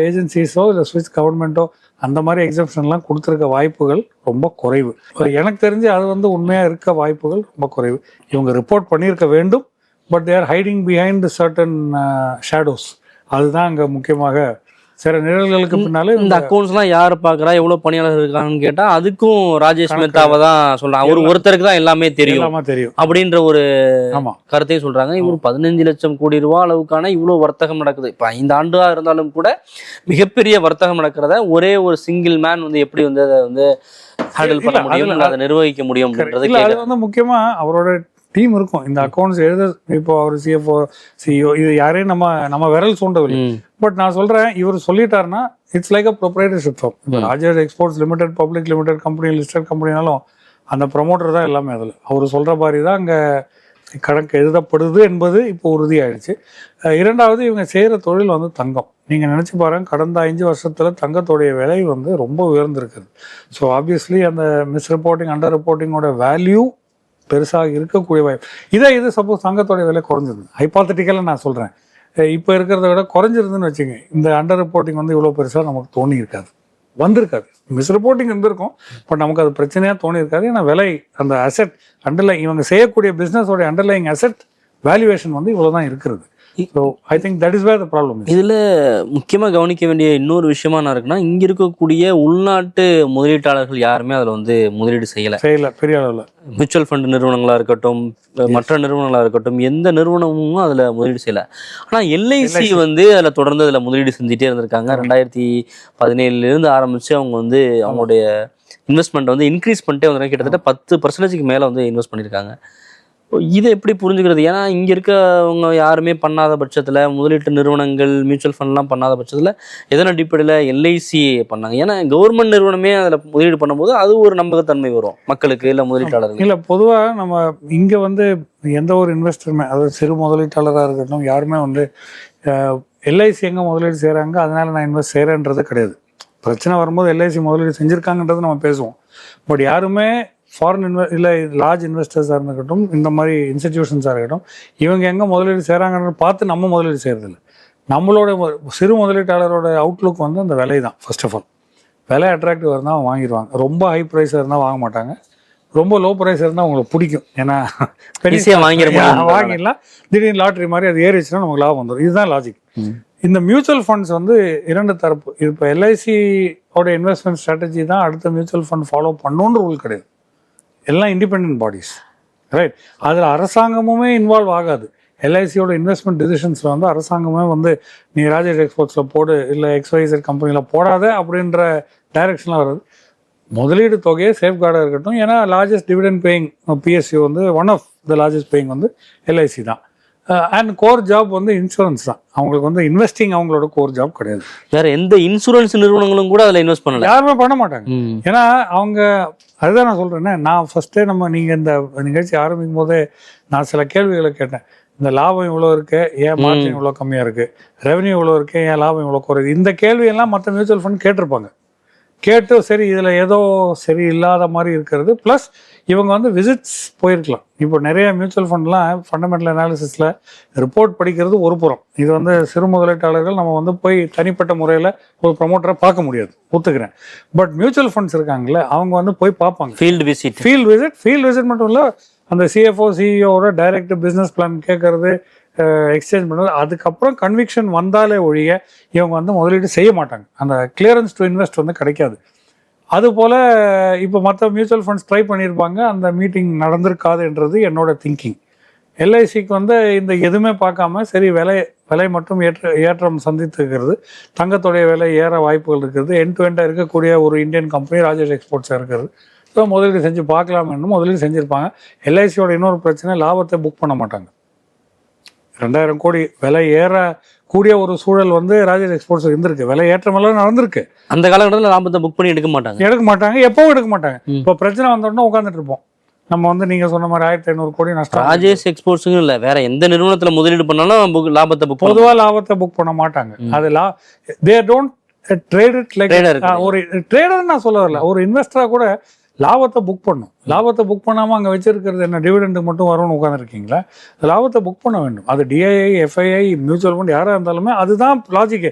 ஏஜென்சிஸோ இல்லை ஸ்விஸ் கவர்மெண்ட்டோ அந்த மாதிரி எக்ஸம்ஷன்லாம் கொடுத்துருக்க வாய்ப்புகள் ரொம்ப குறைவு. எனக்கு தெரிஞ்சு அது வந்து உண்மையாக இருக்க வாய்ப்புகள் ரொம்ப குறைவு. இவங்க ரிப்போர்ட் பண்ணியிருக்க வேண்டும், but they are hiding behind certain shadows. அதுதான் அங்கே முக்கியமாக சில நிழல்களுக்கு பின்னாலே இந்த அக்கௌண்ட்ஸ்லாம் யார் பார்க்குறா, எவ்வளோ பணியாளர்கள் இருக்காங்கன்னு கேட்டால் அதுக்கும் ராஜேஷ் மேத்தாவை தான் சொல்கிறாங்க. ஒருத்தருக்கு தான் எல்லாமே தெரியும் அப்படின்ற ஒரு கருத்தையும் சொல்கிறாங்க. இவர் 15 லட்சம் கோடி ரூபா அளவுக்கான இவ்வளோ வர்த்தகம் நடக்குது. இப்போ 5 ஆண்டாக இருந்தாலும் கூட மிகப்பெரிய வர்த்தகம் நடக்கிறத ஒரே ஒரு சிங்கிள் மேன் வந்து எப்படி வந்து அதை வந்து ஹேண்டில் பண்ண முடியும், அதை நிர்வகிக்க முடியும் அப்படின்றது. அது வந்து முக்கியமாக அவரோட டீம் இருக்கும். இந்த அக்கௌண்ட்ஸ் எழுத இப்போ அவர் சிஎஃப்ஓ சிஇஓ இது யாரையும் நம்ம விரல் சூண்டவில்லை. பட் நான் சொல்கிறேன், இவர் சொல்லிட்டாருன்னா it's like a proprietorship firm. Rajesh exports limited public limited company listed கம்பெனினாலும் அந்த ப்ரொமோட்டர் தான் எல்லாமே. அதில் அவர் சொல்கிற மாதிரி தான் அங்கே கணக்கு எழுதப்படுது என்பது இப்போ உறுதியாயிடுச்சு. இரண்டாவது, இவங்க செய்கிற தொழில் வந்து தங்கம். நீங்கள் நினச்சி பாருங்க, கடந்த 5 வருஷத்தில் தங்கத்தோடைய விலை வந்து ரொம்ப உயர்ந்திருக்குது. ஸோ ஆப்வியஸ்லி அந்த மிஸ் ரிப்போர்ட்டிங் அண்டர் ரிப்போர்ட்டிங்கோட வேல்யூ பெருசாக இருக்கக்கூடிய வாய்ப்பு. இது சப்போஸ் தங்கத்தோடைய விலை குறைஞ்சிருது, ஹைபாத்தட்டிக்கலாக நான் சொல்கிறேன், இப்போ இருக்கிறத விட குறைஞ்சிருதுன்னு வச்சுங்க, இந்த அண்டர் ரிப்போர்ட்டிங் வந்து இவ்வளோ பெருசாக நமக்கு தோணி இருக்காது, வந்திருக்காது. மிஸ் ரிப்போர்ட்டிங் இருந்திருக்கும், பட் நமக்கு அது பிரச்சனையாக தோணி இருக்காது. ஏன்னா விலை, அந்த அசெட் அண்டர்லைங், இவங்க செய்யக்கூடிய பிஸ்னஸோடைய அண்டர்லைங் அசெட் வேல்யூவேஷன் வந்து இவ்வளோ தான் இருக்கிறது. So I think that is where the problem. இதில் முக்கியமாக கவனிக்க வேண்டிய இன்னொரு விஷயமா என்ன இருக்குன்னா, இங்கே இருக்கக்கூடிய உள்நாட்டு முதலீட்டாளர்கள் யாருமே அதில் வந்து முதலீடு செய்யலை. பெரிய அளவில் மியூச்சுவல் ஃபண்ட் நிறுவனங்களாக இருக்கட்டும், மற்ற நிறுவனங்களாக இருக்கட்டும், எந்த நிறுவனமும் அதில் முதலீடு செய்யலை. ஆனால் எல்ஐசி வந்து அதில் தொடர்ந்து அதில் முதலீடு செஞ்சுட்டே இருந்திருக்காங்க. 2017 ஆரம்பித்து அவங்க வந்து அவங்களுடைய இன்வெஸ்ட்மெண்ட் வந்து இன்க்ரீஸ் பண்ணிட்டே வந்து கிட்டத்தட்ட 10% மேலே வந்து இன்வெஸ்ட் பண்ணியிருக்காங்க. இதை எப்படி புரிஞ்சுக்கிறது? ஏன்னா இங்கே இருக்கவங்க யாருமே பண்ணாத பட்சத்தில், முதலீட்டு நிறுவனங்கள் மியூச்சுவல் ஃபண்ட்லாம் பண்ணாத பட்சத்தில் எதன் அடிப்படையில் எல்ஐசி பண்ணாங்க? ஏன்னா கவர்மெண்ட் நிறுவனமே அதில் முதலீடு பண்ணும்போது அது ஒரு நம்பகத்தன்மை வரும் மக்களுக்கு, இல்லை முதலீட்டாளர்கள். இல்லை, பொதுவாக நம்ம இங்கே வந்து எந்த ஒரு இன்வெஸ்டருமே, அதாவது சிறு முதலீட்டாளராக இருக்கட்டும், யாருமே வந்து எல்ஐசி எங்கே முதலீடு செய்கிறாங்க அதனால நான் இன்வெஸ்ட் செய்கிறேன்றது கிடையாது. பிரச்சனை வரும்போது எல்ஐசி முதலீடு செஞ்சுருக்காங்கன்றது நம்ம பேசுவோம். பட் யாருமே ஃபாரின் இல்லை லார்ஜ் இன்வெஸ்டர்ஸாக இருக்கட்டும், இந்த மாதிரி இன்ஸ்டிடியூஷன்ஸாக இருக்கட்டும், இவங்க எங்கே முதலீடு செய்கிறாங்கன்னு பார்த்து நம்ம முதலீடு செய்கிறதில்ல. நம்மளோட சிறு முதலீட்டாளரோட அவுட்லுக் வந்து அந்த விலை தான். ஃபர்ஸ்ட் ஆஃப் ஆல் விலை அட்ராக்டிவ் இருந்தால் வாங்கிடுவாங்க. ரொம்ப ஹை ப்ரைஸாக இருந்தால் வாங்க மாட்டாங்க. ரொம்ப லோ ப்ரைஸ் இருந்தால் அவங்களுக்கு பிடிக்கும். ஏன்னா வாங்கிடலாம், திடீர்னு லாட்ரி மாதிரி அது ஏறிச்சுன்னா நமக்கு லாபம் வந்துடும். இதுதான் லாஜிக். இந்த மியூச்சுவல் ஃபண்ட்ஸ் வந்து 2 தரப்பு. இப்போ எல்ஐசியோட இன்வெஸ்ட்மெண்ட் ஸ்ட்ராட்டஜி தான் அடுத்த மியூச்சுவல் ஃபண்ட் ஃபாலோ பண்ணணுன்ற ரூல் கிடையாது. எல்லாம் இண்டிபெண்ட் பாடிஸ், ரைட்? அதில் அரசாங்கமுமே இன்வால்வ் ஆகாது. எல்ஐசியோட இன்வெஸ்ட்மெண்ட் டிசிஷன்ஸில் வந்து அரசாங்கமே வந்து நீ ராஜேஷ் எக்ஸ்போர்ட்ஸில் போடு, இல்லை XYZ கம்பெனியில் போடாத அப்படின்ற டைரக்ஷனில் வராது. முதலீடு தொகையை சேஃப்கார்டாக இருக்கட்டும். ஏன்னா லார்ஜஸ்ட் டிவிடெண்ட் பேயிங் PSU வந்து one of the largest paying வந்து எல்ஐசி தான். அண்ட் கோர் ஜாப் வந்து இன்சூரன்ஸ் தான். அவங்களுக்கு வந்து இன்வெஸ்டிங் அவங்களோட கோர் ஜாப் கிடையாது. வேற எந்த இன்சூரன்ஸ் நிறுவனங்களும் கூட அதில் இன்வெஸ்ட் பண்ணல, யாருமே பண்ண மாட்டாங்க. ஏன்னா அவங்க, அதுதான் நான் சொல்றேன்னா, நான் ஃபர்ஸ்டே நீங்க இந்த நிகழ்ச்சி ஆரம்பிக்கும் போதே நான் சில கேள்விகளை கேட்டேன். இந்த லாபம் இவ்வளோ இருக்கு, ஏன் மார்ஜின் இவ்வளோ கம்மியாக இருக்கு, ரெவன்யூ இவ்வளோ இருக்கு, ஏன் லாபம் இவ்வளோ குறையுது, இந்த கேள்வியெல்லாம் மற்ற மியூச்சுவல் ஃபண்ட் கேட்டிருப்பாங்க. கேட்டு சரி இதில் ஏதோ சரி இல்லாத மாதிரி இருக்கிறது. ப்ளஸ் இவங்க வந்து விசிட்ஸ் போயிருக்கலாம். இப்போ நிறைய மியூச்சுவல் ஃபண்ட்லாம் ஃபண்டமெண்டல் அனாலிசிஸில் ரிப்போர்ட் படிக்கிறது ஒரு புறம். இது வந்து சிறு முதலீட்டாளர்கள் நம்ம வந்து போய் தனிப்பட்ட முறையில் ஒரு ப்ரமோட்டரை பார்க்க முடியாது, ஒத்துக்கிறேன். பட் மியூச்சுவல் ஃபண்ட்ஸ் இருக்காங்கல்ல, அவங்க வந்து போய் பார்ப்பாங்க. ஃபீல்டு விசிட் மட்டும் இல்லை, அந்த CFO CEOட டைரக்ட் பிஸ்னஸ் பிளான் கேட்கறது, எக்ஸ்சேஞ்ச் பண்ணுறது. அதுக்கப்புறம் கன்விக்ஷன் வந்தாலே ஒழிய இவங்க வந்து முதலீடு செய்ய மாட்டாங்க. அந்த கிளியரன்ஸ் டு இன்வெஸ்ட் வந்து கிடைக்காது. அதுபோல் இப்போ மற்ற மியூச்சுவல் ஃபண்ட்ஸ் ட்ரை பண்ணியிருப்பாங்க, அந்த மீட்டிங் நடந்திருக்காதுன்றது என்னோட திங்கிங். எல்ஐசிக்கு வந்து இந்த எதுவுமே பார்க்காம சரி விலை மட்டும் ஏற்றம் சந்தித்துக்கிறது, தங்கத்துடைய விலை ஏற வாய்ப்புகள் இருக்கிறது, எண்ட் டு எண்டாக இருக்கக்கூடிய ஒரு இந்தியன் கம்பெனி ராஜேஷ் எக்ஸ்போர்ட்ஸாக இருக்கிறது. ஸோ முதலீடு செஞ்சு பார்க்கலாம்னு முதலீடு செஞ்சுருப்பாங்க. எல்ஐசியோட இன்னொரு பிரச்சனை, லாபத்தை புக் பண்ண மாட்டாங்க. 2000 கோடி விலை ஏறக்கூடிய ஒரு சூழல் வந்து ராஜேஷ் எக்ஸ்போர்ட்ஸ் இருந்திருக்கு. விலை ஏற்றமெல்லாம் நடந்திருக்கு. அந்த காலகட்டத்தில் லாபத்தை புக் பண்ணி எடுக்க மாட்டாங்க, எப்பவும் எடுக்க மாட்டாங்க. இப்போ பிரச்சனை வந்தோடனே உட்காந்துட்டு இருப்போம். நம்ம வந்து நீங்க சொன்ன மாதிரி 1500 கோடி நஷ்டம். ராஜேஷ் எக்ஸ்போர்ட்ஸுங்க இல்லை, வேற எந்த நிறுவனத்தில் முதலீடு பண்ணாலும் லாபத்தை புக், பொதுவாக லாபத்தை புக் பண்ண மாட்டாங்க. அது they don't trade it like ஒரு ட்ரேடர். நான் சொல்ல வரல, ஒரு இன்வெஸ்டரா கூட லாபத்தை புக் பண்ணும். லாபத்தை புக் பண்ணாமல் அங்கே வச்சிருக்கிறது என்ன, டிவிடெண்ட் மட்டும் வரும்னு உட்காந்துருக்கீங்களா? லாபத்தை புக் பண்ண வேண்டும். அது DII, FII, மியூச்சுவல் ஃபண்ட் யாராக இருந்தாலுமே அதுதான் லாஜிக்கு.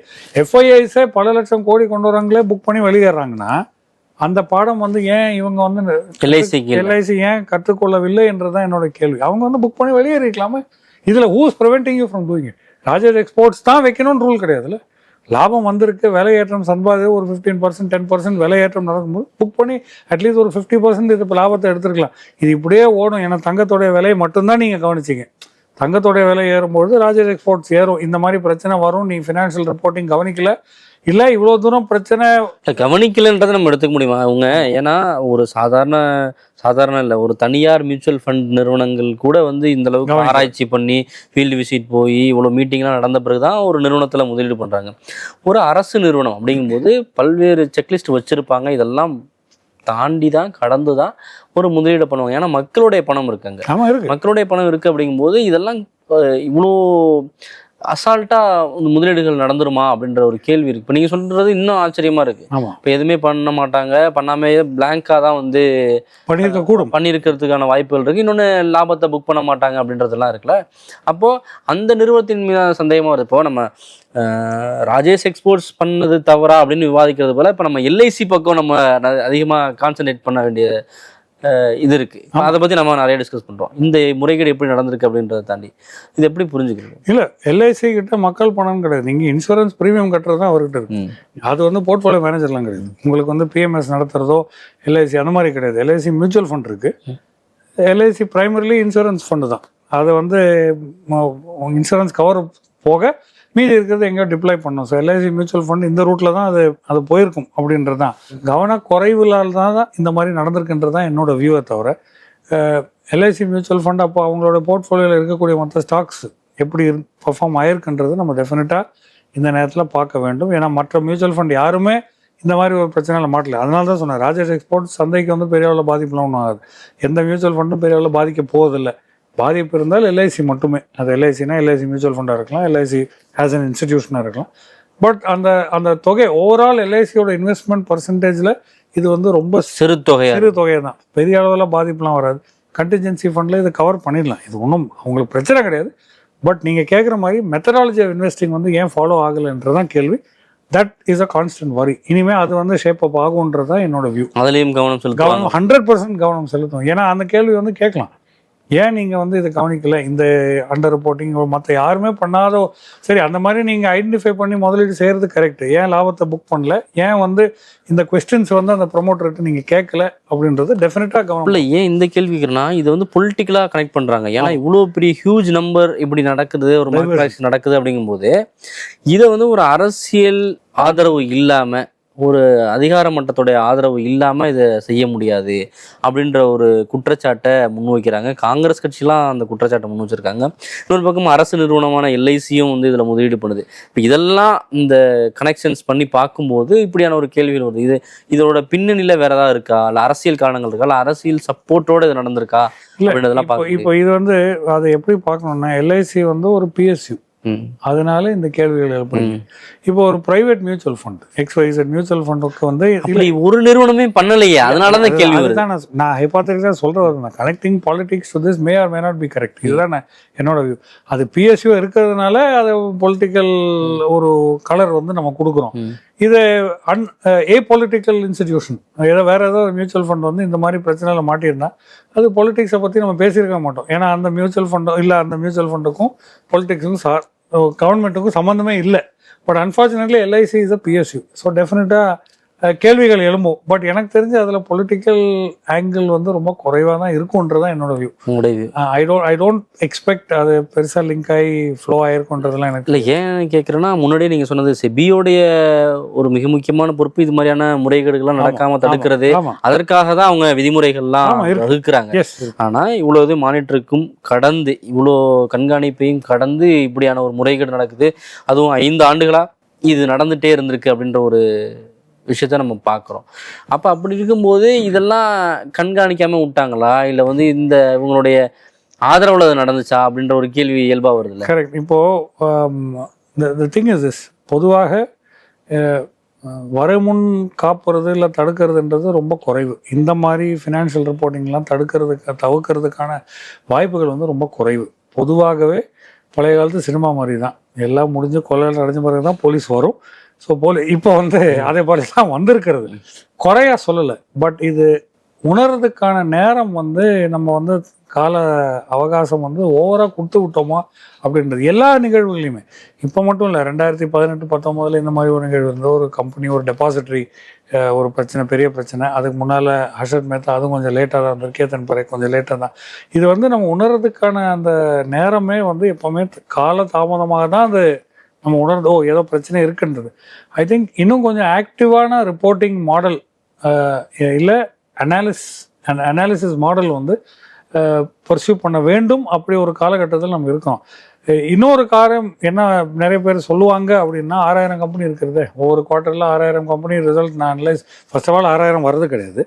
FIIஸே பல லட்சம் கோடி கொண்டு வராங்களே, புக் பண்ணி வெளியேறாங்கன்னா அந்த பாடம் வந்து ஏன் இவங்க வந்து எல்ஐசி ஏன் கற்றுக்கொள்ளவில்லை என்றுதான் என்னோட கேள்வி. அவங்க வந்து புக் பண்ணி வெளியேறிக்கலாமே. இதில் who's preventing you from doing it? Rajesh exports தான் வைக்கணும்னு ரூல் கிடையாதுல்ல. லாபம் வந்திருக்கு, விலை ஏற்றம் சம்பாதி ஒரு 15%, 10% விலை ஏற்றம் நடக்கும்போது புக் பண்ணி அட்லீஸ்ட் ஒரு 50% இது இப்போ லாபத்தை எடுத்துருக்கலாம். இது இப்படியே ஓடும். ஏன்னா தங்கத்தோடைய விலையை மட்டும்தான் நீங்கள் கவனிச்சிங்க. தங்கத்தோடைய விலை ஏறும்பொழுது ராஜேஷ் எக்ஸ்போர்ட்ஸ் ஏறும். இந்த மாதிரி பிரச்சனை வரும். நீ ஃபினான்ஷியல் ரிப்போர்ட்டிங் கவனிக்கல, இல்லை இவ்வளோ தூரம் பிரச்சனை கவனிக்கலன்றதை நம்ம எடுத்துக்க முடியுமா அவங்க? ஏன்னா ஒரு சாதாரண இல்லை, ஒரு தனியார் மியூச்சுவல் ஃபண்ட் நிறுவனங்கள் கூட வந்து இந்த அளவுக்கு ஆராய்ச்சி பண்ணி ஃபீல்டு விசிட் போய் இவ்வளோ மீட்டிங்லாம் நடந்த பிறகு தான் ஒரு நிறுவனத்தில் முதலீடு பண்ணுறாங்க. ஒரு அரசு நிறுவனம் அப்படிங்கும்போது பல்வேறு செக்லிஸ்ட் வச்சுருப்பாங்க. இதெல்லாம் தாண்டி தான் கடந்து தான் ஒரு முதலீடு பண்ணுவாங்க. ஏன்னா மக்களுடைய பணம் இருக்காங்க, ஆமாம் இருக்கு. மக்களுடைய பணம் இருக்குது அப்படிங்கும்போது இதெல்லாம் இவ்வளோ அசால்ட்டாக முதலீடுகள் நடந்துருமா அப்படின்ற ஒரு கேள்வி இருக்குது. இப்போ நீங்கள் சொல்கிறது இன்னும் ஆச்சரியமாக இருக்குது. ஆமாம், இப்போ எதுவுமே பண்ண மாட்டாங்க, பண்ணாமே பிளாங்காக தான் வந்து பண்ணியிருக்க கூடும், பண்ணியிருக்கிறதுக்கான வாய்ப்புகள் இருக்குது. இன்னொன்று லாபத்தை புக் பண்ண மாட்டாங்க அப்படின்றதெல்லாம் இருக்குல்ல. அப்போது அந்த நிறுவனத்தின் மீதான சந்தேகமாக வருது. இப்போ நம்ம ராஜேஷ் எக்ஸ்போர்ட்ஸ் பண்ணது தவறா அப்படின்னு விவாதிக்கிறது போல் இப்போ நம்ம எல்ஐசி பக்கம் நம்ம அதிகமாக கான்சன்ட்ரேட் பண்ண வேண்டிய இது இருக்குது. அதை பற்றி நம்ம நிறைய டிஸ்கஸ் பண்ணுறோம். இந்த முறைகேடு எப்படி நடந்திருக்கு அப்படின்றத தாண்டி இது எப்படி புரிஞ்சுக்கிறது? இல்லை, எல்ஐசி கிட்ட மக்கள் பணம் கிடையாது. நீங்கள் இன்சூரன்ஸ் ப்ரீமியம் கட்டுறது தான் அவர்கிட்ட இருக்கு. அது வந்து போர்ட்ஃபோலியோ மேனேஜர்லாம் கிடையாது. உங்களுக்கு வந்து பிஎம்எஸ் நடத்துறதோ எல்ஐசி அந்த மாதிரி கிடையாது. எல்ஐசி மியூச்சுவல் ஃபண்ட் இருக்கு. எல்ஐசி பிரைமரிலி இன்சூரன்ஸ் ஃபண்டு தான். அதை வந்து இன்சூரன்ஸ் கவர் போக மீதி இருக்கிறது எங்கேயோ டிப்ளாய் பண்ணோம். ஸோ எல்ஐசி மியூச்சுவல் ஃபண்ட் இந்த ரூட்டில் தான் அது போயிருக்கும் அப்படின்றது தான். கவனக்குறைவுலால் தான் இந்த மாதிரி நடந்திருக்குன்றது தான் என்னோட வியூவை தவிர, எல்ஐசி மியூச்சுவல் ஃபண்ட் அப்போ அவங்களோட போர்ட்ஃபோலியோவில் இருக்கக்கூடிய மற்ற ஸ்டாக்ஸ் எப்படி பர்ஃபார்ம் ஆயிருக்குன்றது நம்ம டெஃபினட்டாக இந்த நேரத்தில் பார்க்க வேண்டும். ஏன்னா மற்ற மியூச்சுவல் ஃபண்ட் யாருமே இந்த மாதிரி ஒரு பிரச்சனையில் மாட்டல. அதனால தான் சொன்னேன், ராஜேஷ் எக்ஸ்போர்ட்ஸ் சந்தைக்கு வந்து பெரிய அளவில் பாதிப்புலாம் ஒன்றும் ஆகாது. எந்த மியூச்சுவல் ஃபண்டும் பெரிய அளவில் பாதிக்க போவதில்லை. பாதிப்பு இருந்தால் எல்ஐசி மட்டுமே. அது எல்ஐசினா எல்ஐசி மியூச்சுவல் ஃபண்டாக இருக்கலாம், எல்ஐசி ஆஸ் அன் இன்ஸ்டிடியூஷனாக இருக்கலாம். பட் அந்த தொகை ஓவரால் எல்ஐசியோட இன்வெஸ்ட்மெண்ட் பர்சன்டேஜில் இது வந்து ரொம்ப சிறு தொகை தான். பெரிய அளவில் பாதிப்புலாம் வராது. கண்டிஜென்சி ஃபண்டில் இதை கவர் பண்ணிடலாம். இது ஒன்றும் அவங்களுக்கு பிரச்சனை கிடையாது. பட் நீங்கள் கேட்குற மாதிரி மெத்தடாலஜி ஆஃப் இன்வெஸ்டிங் வந்து ஏன் ஃபாலோ ஆகலைன்றதான் கேள்வி. தட் இஸ் அ கான்ஸ்டன்ட் வரி. இனிமேல் அது வந்து ஷேப் அப் ஆகுன்றது தான் என்னோட வியூ. அதுலேயும் கவனம் 100% கவனம் செலுத்தும். ஏன்னா அந்த கேள்வி வந்து கேட்கலாம், ஏன் நீங்கள் வந்து இதை கவனிக்கல, இந்த அண்டர் ரிப்போர்ட்டிங் மற்ற யாருமே பண்ணாதோ சரி அந்த மாதிரி நீங்கள் ஐடென்டிஃபை பண்ணி முதலீடு செய்கிறது கரெக்டு. ஏன் லாபத்தை புக் பண்ணல, ஏன் வந்து இந்த கொஸ்டின்ஸ் வந்து அந்த ப்ரொமோட்டர்கிட்ட நீங்கள் கேட்கல அப்படின்றது டெஃபினட்டாக கவனம் இல்லை. ஏன் இந்த கேள்விக்குன்னா இது வந்து பொலிட்டிக்கலாக கனெக்ட் பண்ணுறாங்க. ஏன்னா இவ்வளோ பெரிய ஹியூஜ் நம்பர் இப்படி நடக்குது, ஒரு மார்க்கெட் நடக்குது அப்படிங்கும்போது இதை வந்து ஒரு அரசியல் ஆதரவு இல்லாமல், ஒரு அதிகார மட்டத்துடைய ஆதரவு இல்லாமல் இதை செய்ய முடியாது அப்படின்ற ஒரு குற்றச்சாட்டை முன்வைக்கிறாங்க. காங்கிரஸ் கட்சிலாம் அந்த குற்றச்சாட்டை முன் வச்சிருக்காங்க. இன்னொரு பக்கம் அரசு நிறுவனமான எல்ஐசியும் வந்து இதில் முதலீடு பண்ணுது. இப்போ இதெல்லாம் இந்த கனெக்ஷன்ஸ் பண்ணி பார்க்கும்போது இப்படியான ஒரு கேள்விகள் வருது. இதோட பின்னணியில் வேற ஏதாவது இருக்கா, இல்லை அரசியல் காரணங்கள் இருக்கா, இல்லை அரசியல் சப்போர்ட்டோடு இது நடந்திருக்கா அப்படின்றதெல்லாம் பார்க்க. இப்போ இது வந்து அதை எப்படி பார்க்கணும்னா, எல்ஐசி வந்து ஒரு பிஎஸ்யூ, அதனால இந்த கேள்விகள் எழுப்புறீங்க. இப்போ ஒரு private mutual fund XYZ mutual ஃபண்டுக்கு வந்து ஒரு நிறுவனமே பண்ணலையே, அதனாலதான் கேள்வி வருது. நான் ஹைபோதெட்டிக்கலா சொல்றது, connecting politics to this may R may not be correct. இதுதான் என்னோட வியூ. அது பிஎஸ்யூ இருக்கிறதுனால அது பொலிட்டிக்கல் ஒரு கலர் வந்து நம்ம கொடுக்குறோம். இது பொலிட்டிக்கல் இன்ஸ்டிடியூஷன் ஏதோ வேற ஏதோ ஒரு மியூச்சுவல் ஃபண்ட் வந்து இந்த மாதிரி பிரச்சனையில மாட்டியிருந்தா அது பொலிட்டிக்ஸை பற்றி நம்ம பேசியிருக்க மாட்டோம். ஏன்னா அந்த மியூச்சுவல் ஃபண்டும் இல்லை, அந்த மியூச்சுவல் ஃபண்டுக்கும் பொலிட்டிக்ஸுக்கும் கவர்மெண்ட்டுக்கும் சம்மந்தமே இல்லை. But unfortunately LIC is a PSU. So டெஃபினட்டாக கேள்விகள் எழும்பும். பட் எனக்கு தெரிஞ்சு அதில் பொலிட்டிக்கல் ஆங்கிள் வந்து ரொம்ப குறைவாக தான் இருக்கும்ன்றதான் என்னோட வியூ. ஐ டோன்ட் எக்ஸ்பெக்ட் அது பெருசாக லிங்க் ஆகி ஃப்ளோ ஆயிருக்குன்றதுலாம் எனக்கு இல்லை. ஏன் கேட்குறேன்னா, முன்னாடியே நீங்கள் சொன்னது செபியோடைய ஒரு மிக முக்கியமான பொறுப்பு இது மாதிரியான முறைகேடுகள்லாம் நடக்காமல் தடுக்கிறது. அதற்காக தான் அவங்க விதிமுறைகள்லாம் வகுக்கிறாங்க. ஆனால் இவ்வளோ இது மானிட்டருக்கும் கடந்து, இவ்வளோ கண்காணிப்பையும் கடந்து இப்படியான ஒரு முறைகேடு நடக்குது. அதுவும் 5 ஆண்டுகளாக இது நடந்துகிட்டே இருந்திருக்கு அப்படின்ற ஒரு விஷயத்த நம்ம பார்க்குறோம். அப்போ அப்படி இருக்கும்போது இதெல்லாம் கண்காணிக்காமல் விட்டாங்களா, இல்லை வந்து இந்த இவங்களுடைய ஆதரவில் அது நடந்துச்சா அப்படின்ற ஒரு கேள்வி இயல்பாக வருது. இல்லை, கரெக்ட். இப்போது திங் இஸ் திஸ், பொதுவாக வருமுன் காப்புறது இல்லை தடுக்கிறதுன்றது ரொம்ப குறைவு. இந்த மாதிரி ஃபினான்ஷியல் ரிப்போர்ட்டிங்லாம் தவிர்க்கிறதுக்கான வாய்ப்புகள் வந்து ரொம்ப குறைவு. பொதுவாகவே பழைய காலத்து சினிமா மாதிரி தான், எல்லாம் முடிஞ்சு கொலையில் அடைஞ்ச பிறகு தான் போலீஸ் வரும். ஸோ இப்போ வந்து அதே போல தான் வந்திருக்கிறது, குறையா சொல்லலை. பட் இது உணர்றதுக்கான நேரம் வந்து நம்ம வந்து கால அவகாசம் வந்து ஓவராக கொடுத்து விட்டோமா அப்படின்றது எல்லா நிகழ்வுகளையுமே. இப்போ மட்டும் இல்லை, 2018-19 இந்த மாதிரி ஒரு நிகழ்வு இருந்தது. ஒரு கம்பெனி, ஒரு டெபாசிட்ரி ஒரு பிரச்சனை, பெரிய பிரச்சனை. அதுக்கு முன்னால் ஹர்ஷத் மேத்தா, அதுவும் கொஞ்சம் லேட்டாக தான் இருந்தது. கேத்தன் பரை கொஞ்சம் லேட்டாக தான். இது வந்து நம்ம உணர்றதுக்கான அந்த நேரமே வந்து எப்போவுமே கால தாமதமாக தான் அது நம்ம உணர்ந்து ஏதோ பிரச்சனை இருக்குன்றது. ஐ திங்க் இன்னும் கொஞ்சம் ஆக்டிவான ரிப்போர்ட்டிங் மாடல் இல்லை அனாலிசிஸ் மாடல் வந்து பர்சியூ பண்ண வேண்டும். அப்படி ஒரு காலகட்டத்தில் நம்ம இருக்கோம். இன்னொரு காரணம் என்ன நிறைய பேர் சொல்லுவாங்க அப்படின்னா 6000 கம்பெனி இருக்கிறது, ஒவ்வொரு குவார்ட்டரில் 6000 கம்பெனி ரிசல்ட் நான் அனலைஸ், ஃபர்ஸ்ட் ஆஃப் ஆல் 6000 வர்றது கிடையாது,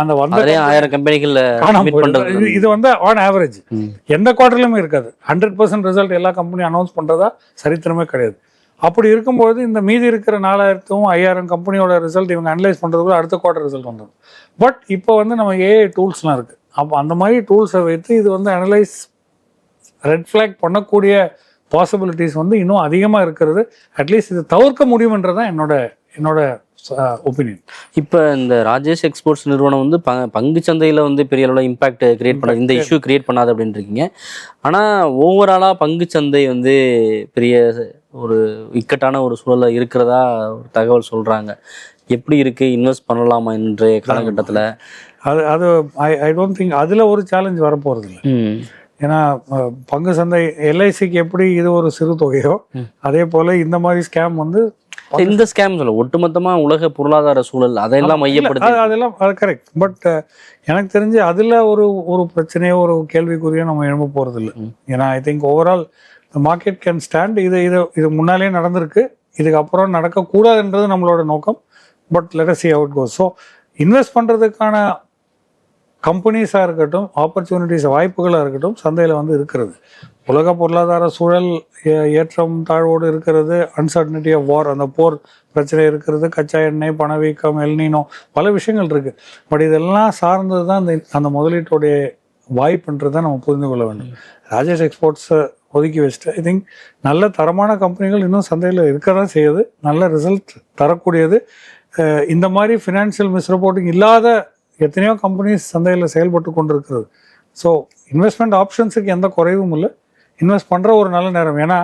அந்த வந்த 1000 கம்பெனிகள் காணாம போயிடுது. இது வந்து ஆன் ஆவரேஜ் எந்த குவார்ட்டர்லையுமே இருக்காது. 100% ரிசல்ட் எல்லா கம்பெனியும் அனௌன்ஸ் பண்ணுறதா சரித்திரமே கிடையாது. அப்படி இருக்கும்போது இந்த மீதி இருக்கிற 4000த்தும் 5000 கம்பெனியோட ரிசல்ட் இவங்க அனலைஸ் பண்ணுறதுக்குள்ள அடுத்த குவார்ட்டர் ரிசல்ட் வந்துடும். பட் இப்போ வந்து நம்ம ஏஐ டூல்ஸ்லாம் இருக்குது. அப்போ அந்த மாதிரி டூல்ஸை வைத்து இது வந்து அனலைஸ் ரெட் ஃப்ளாக் பண்ணக்கூடிய பாசிபிலிட்டிஸ் வந்து இன்னும் அதிகமாக இருக்கிறது. அட்லீஸ்ட் இது தவிர்க்க முடியும்ன்றது தான் என்னோட ஒப்பீனியன். இப்போ இந்த ராஜேஷ் எக்ஸ்போர்ட்ஸ் நிறுவனம் வந்து பங்கு சந்தையில் வந்து பெரிய அளவில் இம்பாக்ட் கிரியேட் பண்ணாது, இந்த இஷ்யூ கிரியேட் பண்ணாது அப்படின்னு இருக்கீங்க. ஆனால் ஓவராலாக பங்கு சந்தை வந்து பெரிய ஒரு இக்கட்டான ஒரு சூழலில் இருக்கிறதா ஒரு தகவல் சொல்கிறாங்க. எப்படி இருக்குது, இன்வெஸ்ட் பண்ணலாமா இன்றைய காலகட்டத்தில்? அது ஐ டோன்ட் திங்க் அதில் ஒரு சேலஞ்ச் வரப்போகிறது இல்லை. ஏன்னா பங்கு சந்தை எல்ஐசிக்கு எப்படி இது ஒரு சிறு தொகையோ அதே போல் இந்த மாதிரி ஸ்கேம் வந்து இந்த ஸ்கேம் சொல்ல ஒட்டுமொத்தமாக உலக பொருளாதார சூழல் அதையெல்லாம் மையப்படுத்தி அதெல்லாம் அது கரெக்ட். பட் எனக்கு தெரிஞ்சு அதில் ஒரு பிரச்சனையோ ஒரு கேள்விக்குறியோ நம்ம எழும்ப போகிறது இல்லை. ஏன்னா I think overall market can stand. இது முன்னாலே நடந்திருக்கு, இதுக்கப்புறம் நடக்கக்கூடாதுன்றது நம்மளோட நோக்கம். But let us see how it goes. So invest பண்ணுறதுக்கான கம்பெனிஸாக இருக்கட்டும், ஆப்பர்ச்சுனிட்டிஸ் வாய்ப்புகளாக இருக்கட்டும் சந்தையில் வந்து இருக்கிறது. உலக பொருளாதார சூழல் ஏற்றம் தாழ்வோடு இருக்கிறது, அன்சர்டனிட்டி ஆஃப் வார், அந்த போர் பிரச்சனை இருக்கிறது, கச்சா எண்ணெய், பணவீக்கம், எல்னினோ, பல விஷயங்கள் இருக்குது. பட் இதெல்லாம் சார்ந்தது தான் அந்த முதலீட்டுடைய வாய்ப்புன்றதை நம்ம புரிந்து கொள்ள வேண்டும். ராஜேஷ் எக்ஸ்போர்ட்ஸை ஒதுக்கி வச்சுட்டு ஐ திங்க் நல்ல தரமான கம்பெனிகள் இன்னும் சந்தையில் இருக்க தான் செய்யுது, நல்ல ரிசல்ட் தரக்கூடியது. இந்த மாதிரி ஃபினான்ஷியல் மிஸ்ரிப்போர்ட்டிங் இல்லாத எத்தனையோ கம்பெனிஸ் சந்தையில் செயல்பட்டு கொண்டு இருக்கிறது. ஸோ இன்வெஸ்ட்மெண்ட் ஆப்ஷன்ஸுக்கு எந்த குறைவும் இல்லை. இன்வெஸ்ட் பண்ணுற ஒரு நல்ல நேரம். ஏன்னா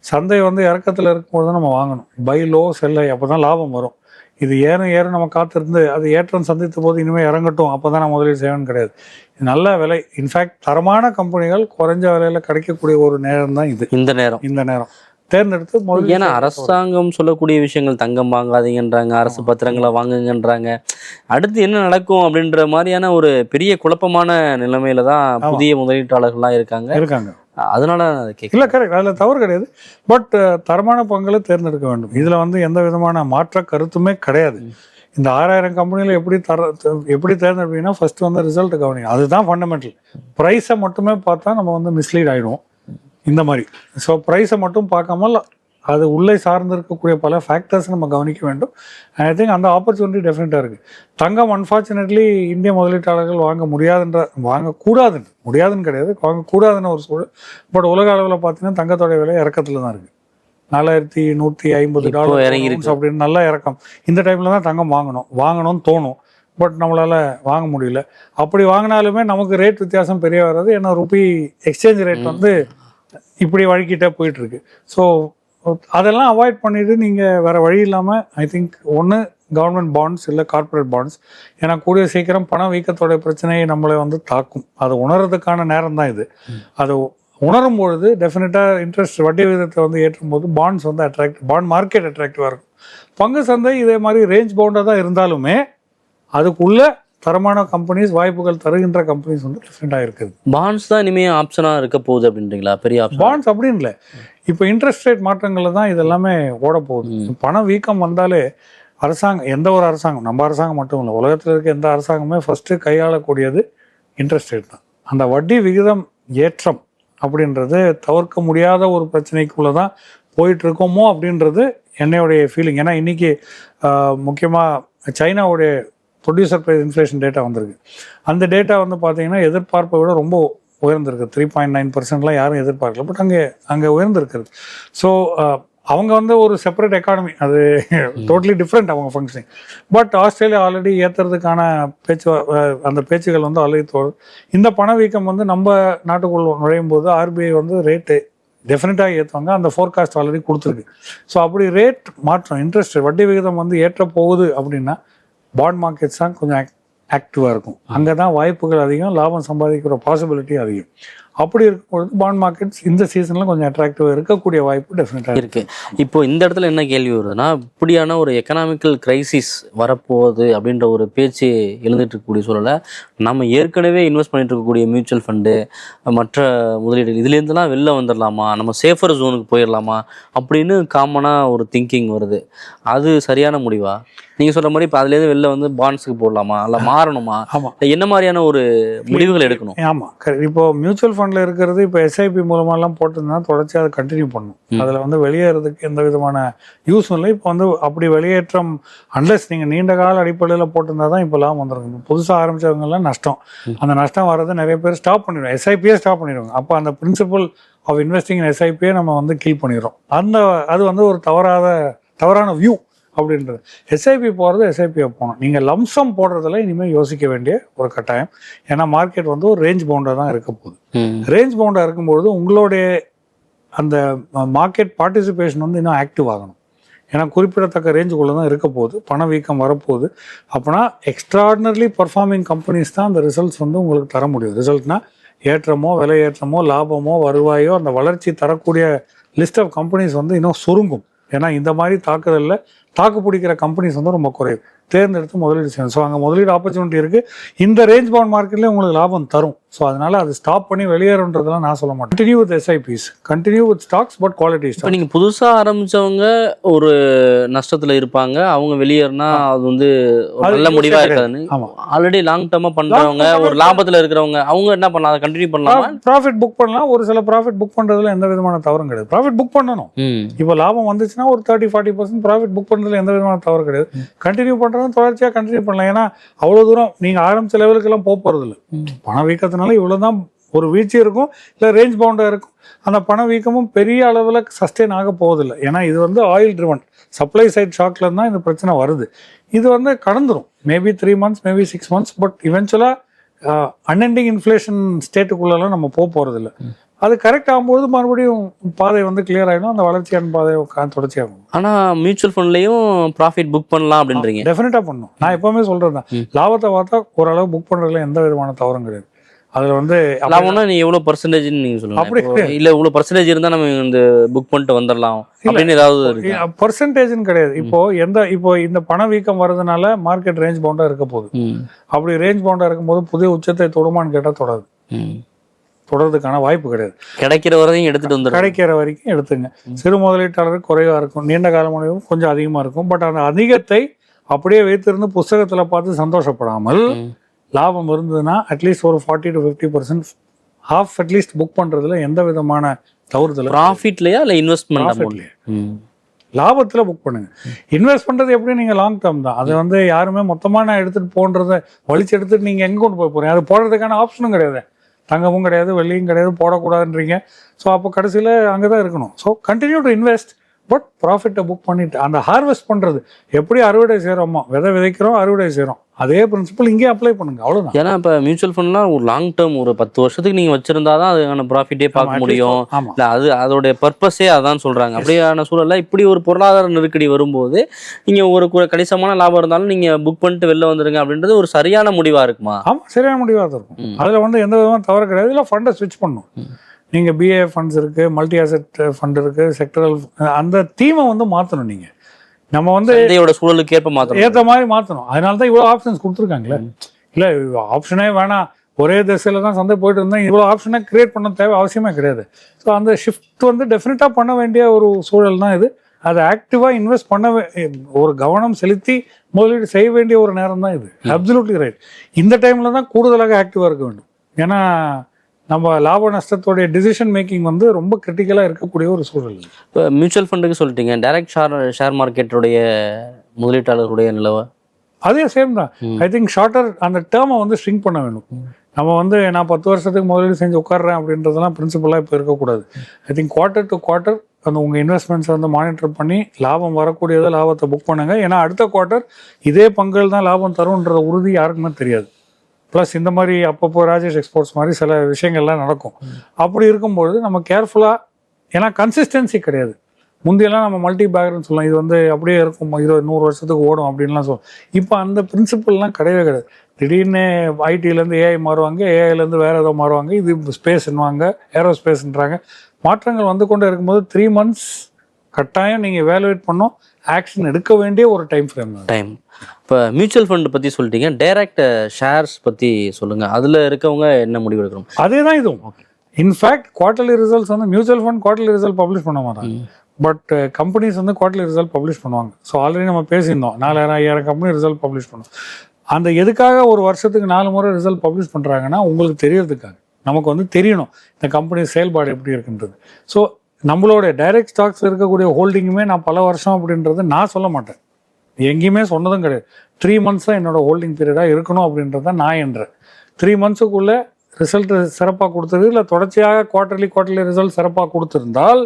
சந்தை வந்து இறக்கத்தில் இருக்கும்போது தான் நம்ம வாங்கணும். பை லோ செல் ஹை, அப்போ தான் லாபம் வரும். இது ஏறும் நம்ம காத்திருந்து அது ஏற்றம் சந்தித்த போது இனிமேல் இறங்கட்டும் அப்போ தான் நான் முதலீடு செய்யணும்னு கிடையாது. இது நல்ல விலை, இன்ஃபேக்ட் தரமான கம்பெனிகள் குறைஞ்ச விலையில் கிடைக்கக்கூடிய ஒரு நேரம் தான் இது. இந்த நேரம் தேர்ந்தெடுத்து முதல்ல. ஏன்னா அரசாங்கம் சொல்லக்கூடிய விஷயங்கள் தங்கம் வாங்காதீங்கன்றாங்க, அரசு பத்திரங்களை வாங்குங்கன்றாங்க. அடுத்து என்ன நடக்கும் அப்படின்ற மாதிரியான ஒரு பெரிய குழப்பமான நிலைமையில தான் புதிய முதலீட்டாளர்கள்லாம் இருக்காங்க. அதனால இல்லை கரெக்ட், அதில் தவறு கிடையாது. பட் தரமான பங்குகளை தேர்ந்தெடுக்க வேண்டும். இதில் வந்து எந்த விதமான மாற்ற கருத்துமே கிடையாது. இந்த 6000 கம்பெனியில் எப்படி தேர்ந்தெடுப்பீங்கன்னா ஃபர்ஸ்ட் வந்து ரிசல்ட் கவனிங்க, அதுதான் ஃபண்டமெண்டல். ப்ரைஸை மட்டுமே பார்த்தா நம்ம வந்து மிஸ்லீட் ஆகிடுவோம் இந்த மாதிரி. ஸோ ப்ரைஸை மட்டும் பார்க்காமல் அது உள்ளே சார்ந்து இருக்கக்கூடிய பல ஃபேக்டர்ஸ் நம்ம கவனிக்க வேண்டும். ஐ திங்க் அந்த ஆப்பர்ச்சுனிட்டி டெஃபினட்டாக இருக்குது. தங்கம் அன்ஃபார்ச்சுனேட்லி இந்திய முதலீட்டாளர்கள் முடியாதுன்னு கிடையாது, வாங்கக்கூடாதுன்னு ஒரு சூழல். பட் உலக அளவில் பார்த்தீங்கன்னா தங்கத்தோடைய விலை இறக்கத்தில் தான் இருக்குது. $4150 அப்படின்னு நல்ல இறக்கம். இந்த டைமில் தான் தங்கம் வாங்கணும்னு தோணும். பட் நம்மளால் வாங்க முடியல. அப்படி வாங்கினாலுமே நமக்கு ரேட் வித்தியாசம் பெரிய வராது. ஏன்னா ருபி எக்ஸ்சேஞ்ச் ரேட் வந்து இப்படி வழிக்கிட்டே போயிட்டுருக்கு. ஸோ அதெல்லாம் அவாய்ட் பண்ணிவிட்டு நீங்கள் வேறு வழி இல்லாமல் ஐ திங்க் ஒன்று கவர்மெண்ட் பாண்ட்ஸ் இல்லை கார்பரேட் பாண்ட்ஸ். ஏன்னா கூடிய சீக்கிரம் பண வீக்கத்தோடைய பிரச்சனையை நம்மளை வந்து தாக்கும். அதை உணர்றதுக்கான நேரம் தான் இது. அது உணரும் பொழுது டெஃபினட்டாக இன்ட்ரெஸ்ட் வட்டி விகிதத்தை வந்து ஏற்றும் போது பாண்ட்ஸ் வந்து பாண்ட் மார்க்கெட் அட்ராக்டிவாக இருக்கும். பங்கு சந்தை இதே மாதிரி ரேஞ்ச் பவுண்டாக தான் இருந்தாலுமே அதுக்குள்ள தரமான கம்பெனிஸ், வாய்ப்புகள் தருகின்ற கம்பெனிஸ் வந்து டிஃப்ரெண்டாக இருக்குது. பாண்ட்ஸ் தான் இனிமேல் ஆப்ஷனாக இருக்க போகுது அப்படின்றீங்களா? பெரிய ஆப்ஷன் பாண்ட்ஸ் அப்படின்னு இல்லை, இப்போ இன்ட்ரெஸ்ட் ரேட் மாற்றங்களில் தான் இதெல்லாமே ஓட போகுது. பண வீக்கம் வந்தாலே அரசாங்கம், எந்த ஒரு அரசாங்கம், நம்ம அரசாங்கம் மட்டும் இல்லை, உலகத்தில் இருக்க எந்த அரசாங்கமே ஃபஸ்ட்டு கையாளக்கூடியது இன்ட்ரெஸ்ட் ரேட் தான். அந்த வட்டி விகிதம் ஏற்றம் அப்படின்றது தவிர்க்க முடியாத ஒரு பிரச்சனைக்குள்ளே தான் போயிட்டுருக்கோமோ அப்படின்றது என்னையோடைய ஃபீலிங். ஏன்னா இன்றைக்கி முக்கியமாக சைனாவுடைய ப்ரொடியூசர் ப்ரைஸ் இன்ஃப்ளேஷன் டேட்டா வந்திருக்கு. அந்த டேட்டா வந்து பார்த்தீங்கன்னா எதிர்பார்ப்பை விட ரொம்ப உயர்ந்திருக்கு. 3.9%லாம் யாரும் எதிர்பார்க்கல, பட் அங்கே உயர்ந்திருக்கிறது. ஸோ அவங்க வந்து ஒரு செப்பரேட் எக்கானமி, அது டோட்டலி டிஃப்ரெண்ட் அவங்க ஃபங்க்ஷனிங். பட் ஆஸ்திரேலியா ஆல்ரெடி ஏற்றுறதுக்கான அந்த பேச்சுகள் வந்து ஆல்ரெடி இந்த பணவீக்கம் வந்து நம்ம நாட்டுக்குள்ள நுழையும் போது ஆர்பிஐ வந்து ரேட்டு டெஃபினட்டாக ஏற்றுவாங்க. அந்த ஃபோர்காஸ்ட் ஆல்ரெடி கொடுத்துருக்கு. ஸோ அப்படி ரேட் மாற்றம், இன்ட்ரெஸ்ட் வட்டி விகிதம் வந்து ஏற்ற போகுது அப்படின்னா பாண்ட் மார்க்கெட்ஸ் தான் கொஞ்சம் ஆக்டிவாக இருக்கும். அங்கே தான் வாய்ப்புகள் அதிகம், லாபம் சம்பாதிக்கிற பாசிபிலிட்டி அதிகம். அப்படி இருக்கும்பொழுது பாண்ட் மார்க்கெட்ஸ் இந்த சீசனில் கொஞ்சம் அட்ராக்டிவாக இருக்கக்கூடிய வாய்ப்பு டெஃபினட்டாக இருக்கு. இப்போ இந்த இடத்துல என்ன கேள்வி வருதுன்னா, இப்படியான ஒரு எக்கனாமிக்கல் கிரைசிஸ் வரப்போகுது அப்படின்ற ஒரு பேச்சு எழுந்துட்டு இருக்கக்கூடிய சூழலை நம்ம ஏற்கனவே இன்வெஸ்ட் பண்ணிட்டு இருக்கக்கூடிய மியூச்சுவல் ஃபண்டு மற்ற முதலீடு இதுலேருந்துலாம் வெளில வந்துடலாமா, நம்ம சேஃபர் ஜோனுக்கு போயிடலாமா அப்படின்னு காமனாக ஒரு திங்கிங் வருது. அது சரியான முடிவா? நீங்கள் சொல்கிற மாதிரி இப்போ அதுலேருந்து வெளில வந்து பாண்ட்ஸுக்கு போடலாமா, இல்லை மாறணுமா, ஆமாம். என்ன மாதிரியான ஒரு முடிவுகள் எடுக்கணும்? ஆமாம், இப்போ மியூச்சுவல் ஃபண்டில் இருக்கிறது இப்போ எஸ்ஐபி மூலமாலாம் போட்டிருந்தா தொடர்ச்சி அதை கண்டினியூ பண்ணணும். அதில் வந்து வெளியேறதுக்கு எந்த விதமான யூஸும் இல்லை. இப்போ வந்து அப்படி வெளியேற்றம் அன்லெஸ் நீங்கள் நீண்ட கால அடிப்படையில் போட்டிருந்தா தான் இப்போ லாபம் வந்துருங்க. புதுசாக ஆரம்பித்தவங்கெல்லாம் நஷ்டம். அந்த நஷ்டம் வர்றதை நிறைய பேர் ஸ்டாப் பண்ணிடுவோம், எஸ்ஐபியே ஸ்டாப் பண்ணிடுவாங்க. அப்போ அந்த பிரின்சிபல் ஆஃப் இன்வெஸ்டிங் இன் எஸ்ஐபியே நம்ம வந்து கீல் பண்ணிடுறோம். அது வந்து ஒரு தவறான வியூ அப்படின்றது. எஸ்ஐபி போகிறது எஸ்ஐபியை போகணும். நீங்கள் லம்சம் போடுறதுல இனிமேல் யோசிக்க வேண்டிய ஒரு கட்டாயம். ஏன்னா மார்க்கெட் வந்து ஒரு ரேஞ்ச் பவுண்டாக தான் இருக்க போகுது. ரேஞ்ச் பவுண்டாக இருக்கும்பொழுது உங்களுடைய அந்த மார்க்கெட் பார்ட்டிசிபேஷன் வந்து இன்னும் ஆக்டிவ் ஆகணும். ஏன்னா குறிப்பிடத்தக்க ரேஞ்சுக்குள்ளே தான் இருக்க போகுது, பணவீக்கம் வரப்போகுது. அப்போனா எக்ஸ்ட்ராடினரிலி பர்ஃபார்மிங் கம்பெனிஸ் தான் அந்த ரிசல்ட்ஸ் வந்து உங்களுக்கு தர முடியும். ரிசல்ட்னா ஏற்றமோ விலை ஏற்றமோ லாபமோ வருவாயோ அந்த வளர்ச்சி தரக்கூடிய லிஸ்ட் ஆஃப் கம்பெனிஸ் வந்து இன்னும் சுருங்கும். ஏன்னா இந்த மாதிரி தாக்குதலில் தாக்கு பிடிக்கிற கம்பெனிஸ் வந்து ரொம்ப குறைவு. தேர்ந்தெடுத்து முதலீடு செய்யணும். ஸோ அங்கே முதலீடு ஆப்பர்ச்சுனிட்டி இருக்குது. இந்த ரேஞ்ச் பவுண்ட் மார்க்கெட்லேயே உங்களுக்கு லாபம் தரும். ஸோ அதனால் அது ஸ்டாப் பண்ணி வெளியேறன்றதெல்லாம் நான் சொல்ல மாட்டேன். Continue with SIPs, continue with stocks, but quality stocks. இப்போ நீங்கள் புதுசாக ஆரம்பித்தவங்க ஒரு நஷ்டத்தில் இருப்பாங்க, அவங்க வெளியேறினா அது வந்து ஒரு நல்ல முடிவாக இருக்காதுன்னு. ஆல்ரெடி லாங் டேர்மாக பண்ணுறவங்க, ஒரு லாபத்தில் இருக்கிறவங்க, அவங்க என்ன பண்ணலாம், அதை கண்டினியூ பண்ணலாமா? ப்ராஃபிட் புக் பண்ணலாம். ஒரு சில ப்ராஃபிட் புக் பண்ணுறதுல எந்த விதமான தவறும் கிடையாது. ப்ராஃபிட் புக் பண்ணணும். இப்போ லாபம் வந்துச்சுன்னா ஒரு 30-40% ப்ராஃபிட் புக் பண்ணுறதுல எந்த விதமான தவறு கிடையாது. கண்டினியூ பண்ணுறதும் தொடர்ச்சியாக கண்டினியூ பண்ணலாம். ஏன்னா அவ்வளோ தூரம் நீங்கள் ஆரம்பித்த லெவலுக்கெல்லாம் போகிறது. பணவீக்கத்தினால இவ்வளோதான் ஒரு வீழ்ச்சி இருக்கும், இல்லை ரேஞ்ச் பவுண்டாக இருக்கும். அந்த பணவீக்கமும் பெரிய அளவில் சஸ்டெயின் ஆக போவதில்லை. ஏன்னா இது வந்து ஆயில் ட்ரிவன் சப்ளை சைட் ஷாக்ல தான் இந்த பிரச்சனை வருது. இது வந்து கடந்துரும். Maybe 3 months, maybe 6 months, but இவென்ச்சுவலாக அன்எண்டிங் இன்ஃப்ளேஷன் ஸ்டேட்டுக்குள்ளெல்லாம் நம்ம போகிறதில்ல. அது கரெக்ட் ஆகும்போது மறுபடியும் பாதை வந்து கிளியர் ஆகிடும். அந்த வளர்ச்சியான பாதை தொடர்ச்சி ஆகும். ஆனால் மியூச்சுவல் ஃபண்ட்லேயும் ப்ராஃபிட் புக் பண்ணலாம் அப்படின்றீங்க? டெஃபினட்டாக பண்ணணும். நான் எப்போவுமே சொல்கிறது தான், லாபத்தை பார்த்தா ஓரளவு புக் பண்ணுறதுல எந்த விதமான தவறும் கிடையாது. அதில் வந்து லாபம்னா நீ எவ்வளோ பர்சன்டேஜ்னு நீங்கள் சொல்லுங்கள். அப்படி இல்லை, இவ்வளோ பர்சன்டேஜ் இருந்தால் நம்ம இந்த புக் பண்ணிட்டு வந்துடலாம் அப்படின்னு ஏதாவது பர்சன்டேஜ்னு கிடையாது. இப்போ இந்த பணவீக்கம் வர்றதுனால மார்க்கெட் ரேஞ்ச் பவுண்டாக இருக்க போகுது. அப்படி ரேஞ்ச் பவுண்டாக இருக்கும்போது புதிய உச்சத்தை தொடுமான்னு கேட்டால் தொடாது. தொடர்றதுக்கான வாய்ப்பு கிடையாது. கிடைக்கிற வரையும் எடுத்துட்டு வந்து கிடைக்கிற வரைக்கும் எடுத்துங்க. சிறு முதலீட்டாளருக்கு குறைவாக இருக்கும், நீண்ட கால முனைவும் கொஞ்சம் அதிகமாக இருக்கும். பட் அந்த அதிகத்தை அப்படியே வைத்திருந்து புஸ்தகத்தில் பார்த்து சந்தோஷப்படாமல் லாபம் இருந்ததுன்னா அட்லீஸ்ட் ஒரு 40 to 50% ஹாஃப் அட்லீஸ்ட் புக் பண்ணுறதுல எந்த விதமான தவறுதல். ப்ராஃபிட்லையா இல்லை இன்வெஸ்ட்மெண்ட்லையா? லாபத்தில் புக் பண்ணுங்க. இன்வெஸ்ட் பண்ணுறது எப்படி, நீங்கள் லாங் டேர்ம் தான். அது வந்து யாருமே மொத்தமாக நான் எடுத்துகிட்டு போன்றதை வலிச்சு எடுத்துகிட்டு நீங்கள் எங்கே கொண்டு போய் போகிறீங்க? அது போடுறதுக்கான ஆப்ஷனும் கிடையாது. தங்கமும் கிடையாது, வெள்ளியும் கிடையாது, போடக்கூடாதுன்றீங்க. ஸோ அப்போ கடைசியில் அங்கே தான் இருக்கணும். So continue to invest, but ப்ராஃபிட்டை புக் பண்ணிட்டு அந்த ஹார்வெஸ்ட் பண்ணுறது எப்படி அறுவடை செய்கிறோமோ, விதைக்கிறோம் அறுவடை செய்கிறோம், அதே பிரின்சிபல் இங்கே அப்ளை பண்ணுங்க, அவ்வளோதான். ஏன்னா இப்போ மியூச்சுவல் ஃபண்ட்லாம் ஒரு லாங் டேர்ம், ஒரு 10 வருஷத்துக்கு நீங்கள் வச்சிருந்தா தான் அதுக்கான ப்ராஃபிட்டே பார்க்க முடியும். இல்லை, அதோடைய பர்பஸே அதான் சொல்கிறாங்க. அப்படியான சூழலில் இப்படி ஒரு பொருளாதார நெருக்கடி வரும்போது நீங்கள் ஒரு கணிசமான லாபம் இருந்தாலும் நீங்கள் புக் பண்ணிட்டு வெளில வந்துடுங்க அப்படின்றது ஒரு சரியான முடிவாக இருக்குமா? ஆமாம், சரியான முடிவாக தான் இருக்கும். அதில் வந்து எந்த விதமான தவறு கிடையாது. இல்லை, ஃபண்டை ஸ்விட்ச் பண்ணணும். நீங்கள் பிஏ ஃபண்ட்ஸ் இருக்குது, மல்டி அசெட் ஃபண்ட் இருக்குது, செக்டரல், அந்த தீமை வந்து மாற்றணும். நீங்கள் நம்ம வந்து சூழலுக்கு ஏற்ற மாதிரி மாற்றணும். அதனால தான் இவ்வளோ ஆப்ஷன்ஸ் கொடுத்துருக்காங்களே. இல்லை, ஆப்ஷனே வேணாம், ஒரே திசையில் தான் சந்தை போயிட்டு இருந்தால் இவ்வளோ ஆப்ஷனை கிரியேட் பண்ண தேவை அவசியமே கிடையாது. ஸோ அந்த ஷிஃப்ட் வந்து டெஃபினட்டாக பண்ண வேண்டிய ஒரு சூழல் தான் இது. அதை ஆக்டிவாக இன்வெஸ்ட் பண்ண ஒரு கவனம் செலுத்தி முதலீடு செய்ய வேண்டிய ஒரு நேரம் தான் இது. Absolutely right. இந்த டைமில் தான் கூடுதலாக ஆக்டிவாக இருக்க வேண்டும். ஏன்னா நம்ம லாப நஷ்டத்தோடைய டிசிஷன் மேக்கிங் வந்து ரொம்ப கிரிட்டிக்கலாக இருக்கக்கூடிய ஒரு சூழல். இப்போ மியூச்சுவல் ஃபண்டுக்கு சொல்லிட்டீங்க, டைரக்ட் ஷேர் மார்க்கெட்டுடைய முதலீட்டாளர்களுடைய நிலவை அதே சேம் தான். ஐ திங்க் ஷார்ட்டர் அந்த டேர்மை வந்து ஸ்ட்ரிங்க் பண்ண வேணும். நம்ம வந்து நான் 10 வருஷத்துக்கு முதலீடு செஞ்சு உட்காடுறேன் அப்படின்றதெல்லாம் பிரின்சிபலாக இப்போ இருக்கக்கூடாது. I think quarter to quarter அந்த உங்கள் இன்வெஸ்ட்மெண்ட்ஸை வந்து மானிட்டர் பண்ணி லாபம் வரக்கூடியதை லாபத்தை புக் பண்ணுங்கள். ஏன்னா அடுத்த குவார்ட்டர் இதே பங்குகள் தான் லாபம் தரும்ன்ற உறுதி யாருக்குமே தெரியாது. ப்ளஸ் இந்த மாதிரி அப்பப்போ ராஜேஷ் எக்ஸ்போர்ட்ஸ் மாதிரி சில விஷயங்கள்லாம் நடக்கும். அப்படி இருக்கும்பொழுது நம்ம கேர்ஃபுல்லாக, ஏன்னா கன்சிஸ்டன்சி கிடையாது. முந்தையெல்லாம் நம்ம மல்டி பேக்கர்னு சொல்லலாம், இது வந்து அப்படியே இருக்கும், 100 வருஷத்துக்கு ஓடும் அப்படின்லாம் சொல்லலாம். இப்போ அந்த பிரின்சிபல்லாம் கிடையவே கிடையாது. திடீர்னு ஐடியிலேருந்து ஏஐ மாறுவாங்க, ஏஐலேருந்து வேறு ஏதோ மாறுவாங்க, இது ஸ்பேஸ்ன்னுவாங்க, ஏரோஸ்பேஸ்ன்றாங்க. மாற்றங்கள் வந்து கொண்டு இருக்கும்போது 3 months கட்டாயம் நீங்கள் எவாலுவேட் பண்ணோம், ஆக்ஷன் எடுக்க வேண்டிய ஒரு டைம் ஃப்ரேம் தான். டைம். இப்போ மியூச்சுவல் ஃபண்ட் பற்றி சொல்லிட்டீங்க, டைரக்ட் ஷேர்ஸ் பற்றி சொல்லுங்கள். அதில் இருக்கவங்க என்ன முடிவு எடுக்கணும்? அதே தான் இதுவும். இன்ஃபேக்ட் குவார்ட்டர்லி ரிசல்ட்ஸ் வந்து mutual fund quarterly result publish பண்ண மாட்டாங்க, பட் கம்பெனிஸ் வந்து குவார்ட்டர்லி ரிசல்ட் பப்ளிஷ் பண்ணுவாங்க. ஸோ ஆல்ரெடி நம்ம பேசியிருந்தோம், 4000-5000 கம்பெனி ரிசல்ட் பப்ளிஷ் பண்ணும். அந்த எதுக்காக ஒரு வருஷத்துக்கு 4 முறை ரிசல்ட் பப்ளிஷ் பண்ணுறாங்கன்னா உங்களுக்கு தெரியறதுக்காக, நமக்கு வந்து தெரியணும் இந்த கம்பெனி செயல்பாடு எப்படி இருக்குன்றது. ஸோ நம்மளோட டைரக்ட் ஸ்டாக்ஸ் இருக்கக்கூடிய ஹோல்டிங்குமே நான் பல வருஷம் அப்படின்றது நான் சொல்ல மாட்டேன், எங்கேயுமே சொன்னதும் கிடையாது. 3 months தான் என்னோட ஹோல்டிங் பீரியடாக இருக்கணும் அப்படின்றத நான் என்றேன். 3 monthsக்குள்ளே ரிசல்ட் சிறப்பாக கொடுத்தது, இல்லை தொடர்ச்சியாக குவார்ட்டர்லி ரிசல்ட் சிறப்பாக கொடுத்துருந்தால்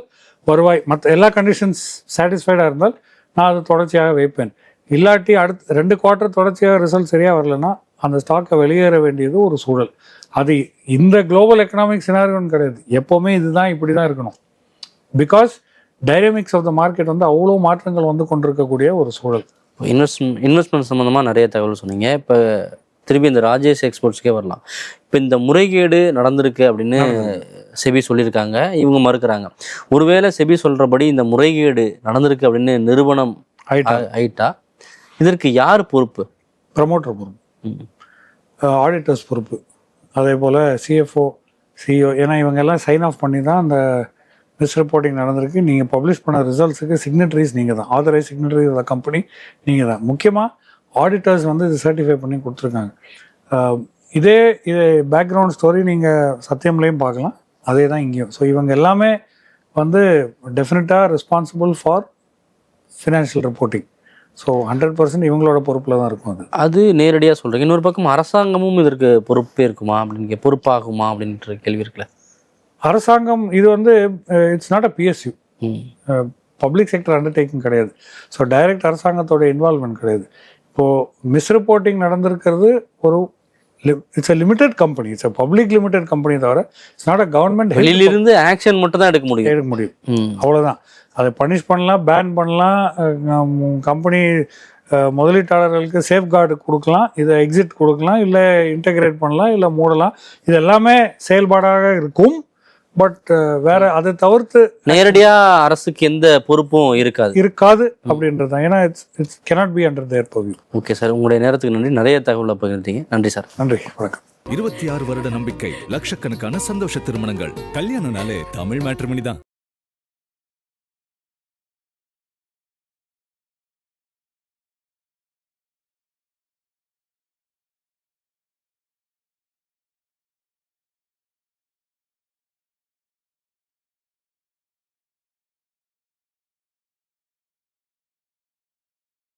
வருவாய், மற்ற எல்லா கண்டிஷன்ஸ் சாட்டிஸ்ஃபைடாக இருந்தால் நான் அது தொடர்ச்சியாக வைப்பேன். இல்லாட்டி அடுத்து 2 குவார்ட்டர் தொடர்ச்சியாக ரிசல்ட் சரியாக வரலன்னா அந்த ஸ்டாக்கை வெளியேற வேண்டியது ஒரு சூழல். அது இந்த குளோபல் எக்கனாமிக் சினாரியோன்னு கிடையாது, எப்போவுமே இதுதான் இப்படி தான் இருக்கணும். Because dynamics of the market வந்து அவ்வளோ மாற்றங்கள் வந்து கொண்டிருக்கக்கூடிய ஒரு சூழல். இன்வெஸ்ட்மெண்ட் சம்மந்தமாக நிறைய தகவல் சொன்னீங்க. இப்போ திருப்பி இந்த ராஜேஷ் எக்ஸ்போர்ட்ஸ்க்கே வரலாம். இப்போ இந்த முறைகேடு நடந்திருக்கு அப்படின்னு செபி சொல்லியிருக்காங்க, இவங்க மறுக்கிறாங்க. ஒருவேளை செபி சொல்கிறபடி இந்த முறைகேடு நடந்திருக்கு அப்படின்னு நிறுவனம் ஆயிட்டா இதற்கு யார் பொறுப்பு? ப்ரமோட்டர் பொறுப்பு, ஆடிட்டர்ஸ் பொறுப்பு, அதே போல் சிஎஃப்ஓ, சிஇஓ. ஏன்னா இவங்க எல்லாம் சைன் ஆஃப் பண்ணி தான் அந்த மிஸ் ரிப்போர்ட்டிங் நடந்திருக்கு. நீங்கள் பப்ளிஷ் பண்ண ரிசல்ட்ஸுக்கு சிக்னட்டரிஸ் நீங்கள் தான், ஆதரைஸ் சிக்னட்டரிஸ் ஆஃப் த கம்பெனி நீங்கள் தான். முக்கியமாக ஆடிட்டர்ஸ் வந்து இது சர்டிஃபை பண்ணி கொடுத்துருக்காங்க. இதே பேக்ரவுண்ட் ஸ்டோரி நீங்கள் சத்தியம்லேயும் பார்க்கலாம், அதே தான் இங்கேயும். ஸோ இவங்க எல்லாமே வந்து டெஃபினட்டாக responsible for financial reporting. So 100% இவங்களோட பொறுப்பில் தான் இருக்கும். அது நேரடியாக சொல்கிறீங்க. இன்னொரு பக்கம் அரசாங்கமும் இதற்கு பொறுப்பே இருக்குமா அப்படின்னு, பொறுப்பாகுமா அப்படின்ற கேள்வி இருக்குல்ல. அரசாங்கம் இது வந்து it's not a PSU, public sector undertaking கிடையாது. ஸோ டைரக்ட் அரசாங்கத்தோட இன்வால்வ்மெண்ட் கிடையாது. இப்போது மிஸ் ரிப்போர்ட்டிங் நடந்திருக்கிறது ஒரு it's a limited company, it's a public limited company தவிர இட்ஸ் நாட் அ கவர்மெண்ட். வெளியிலிருந்து ஆக்ஷன் மட்டும் தான் எடுக்க முடியும். அவ்வளோதான். அதை பனிஷ் பண்ணலாம், பேன் பண்ணலாம், கம்பெனி முதலீட்டாளர்களுக்கு சேஃப்கார்டு கொடுக்கலாம், இதை எக்ஸிட் கொடுக்கலாம், இல்லை இன்டகிரேட் பண்ணலாம், இல்லை மூடலாம். இது எல்லாமே செயல்பாடாக இருக்கும். பட் வேற அதை தவிர்த்து நேரடியா அரசுக்கு எந்த பொறுப்பும் இருக்காது அப்படின்றது தான். ஏன்னா it's cannot be under their purview. Okay sir, உங்களுடைய நேரத்துக்கு நன்றி, நிறைய தகவலை பகிர்ந்தீங்க. நன்றி சார். நன்றி, வணக்கம். 26 வருட நம்பிக்கை, லட்சக்கணக்கான சந்தோஷ திருமணங்கள். கல்யாணம்னாலே தமிழ் மேட்ரிமோனி தான்.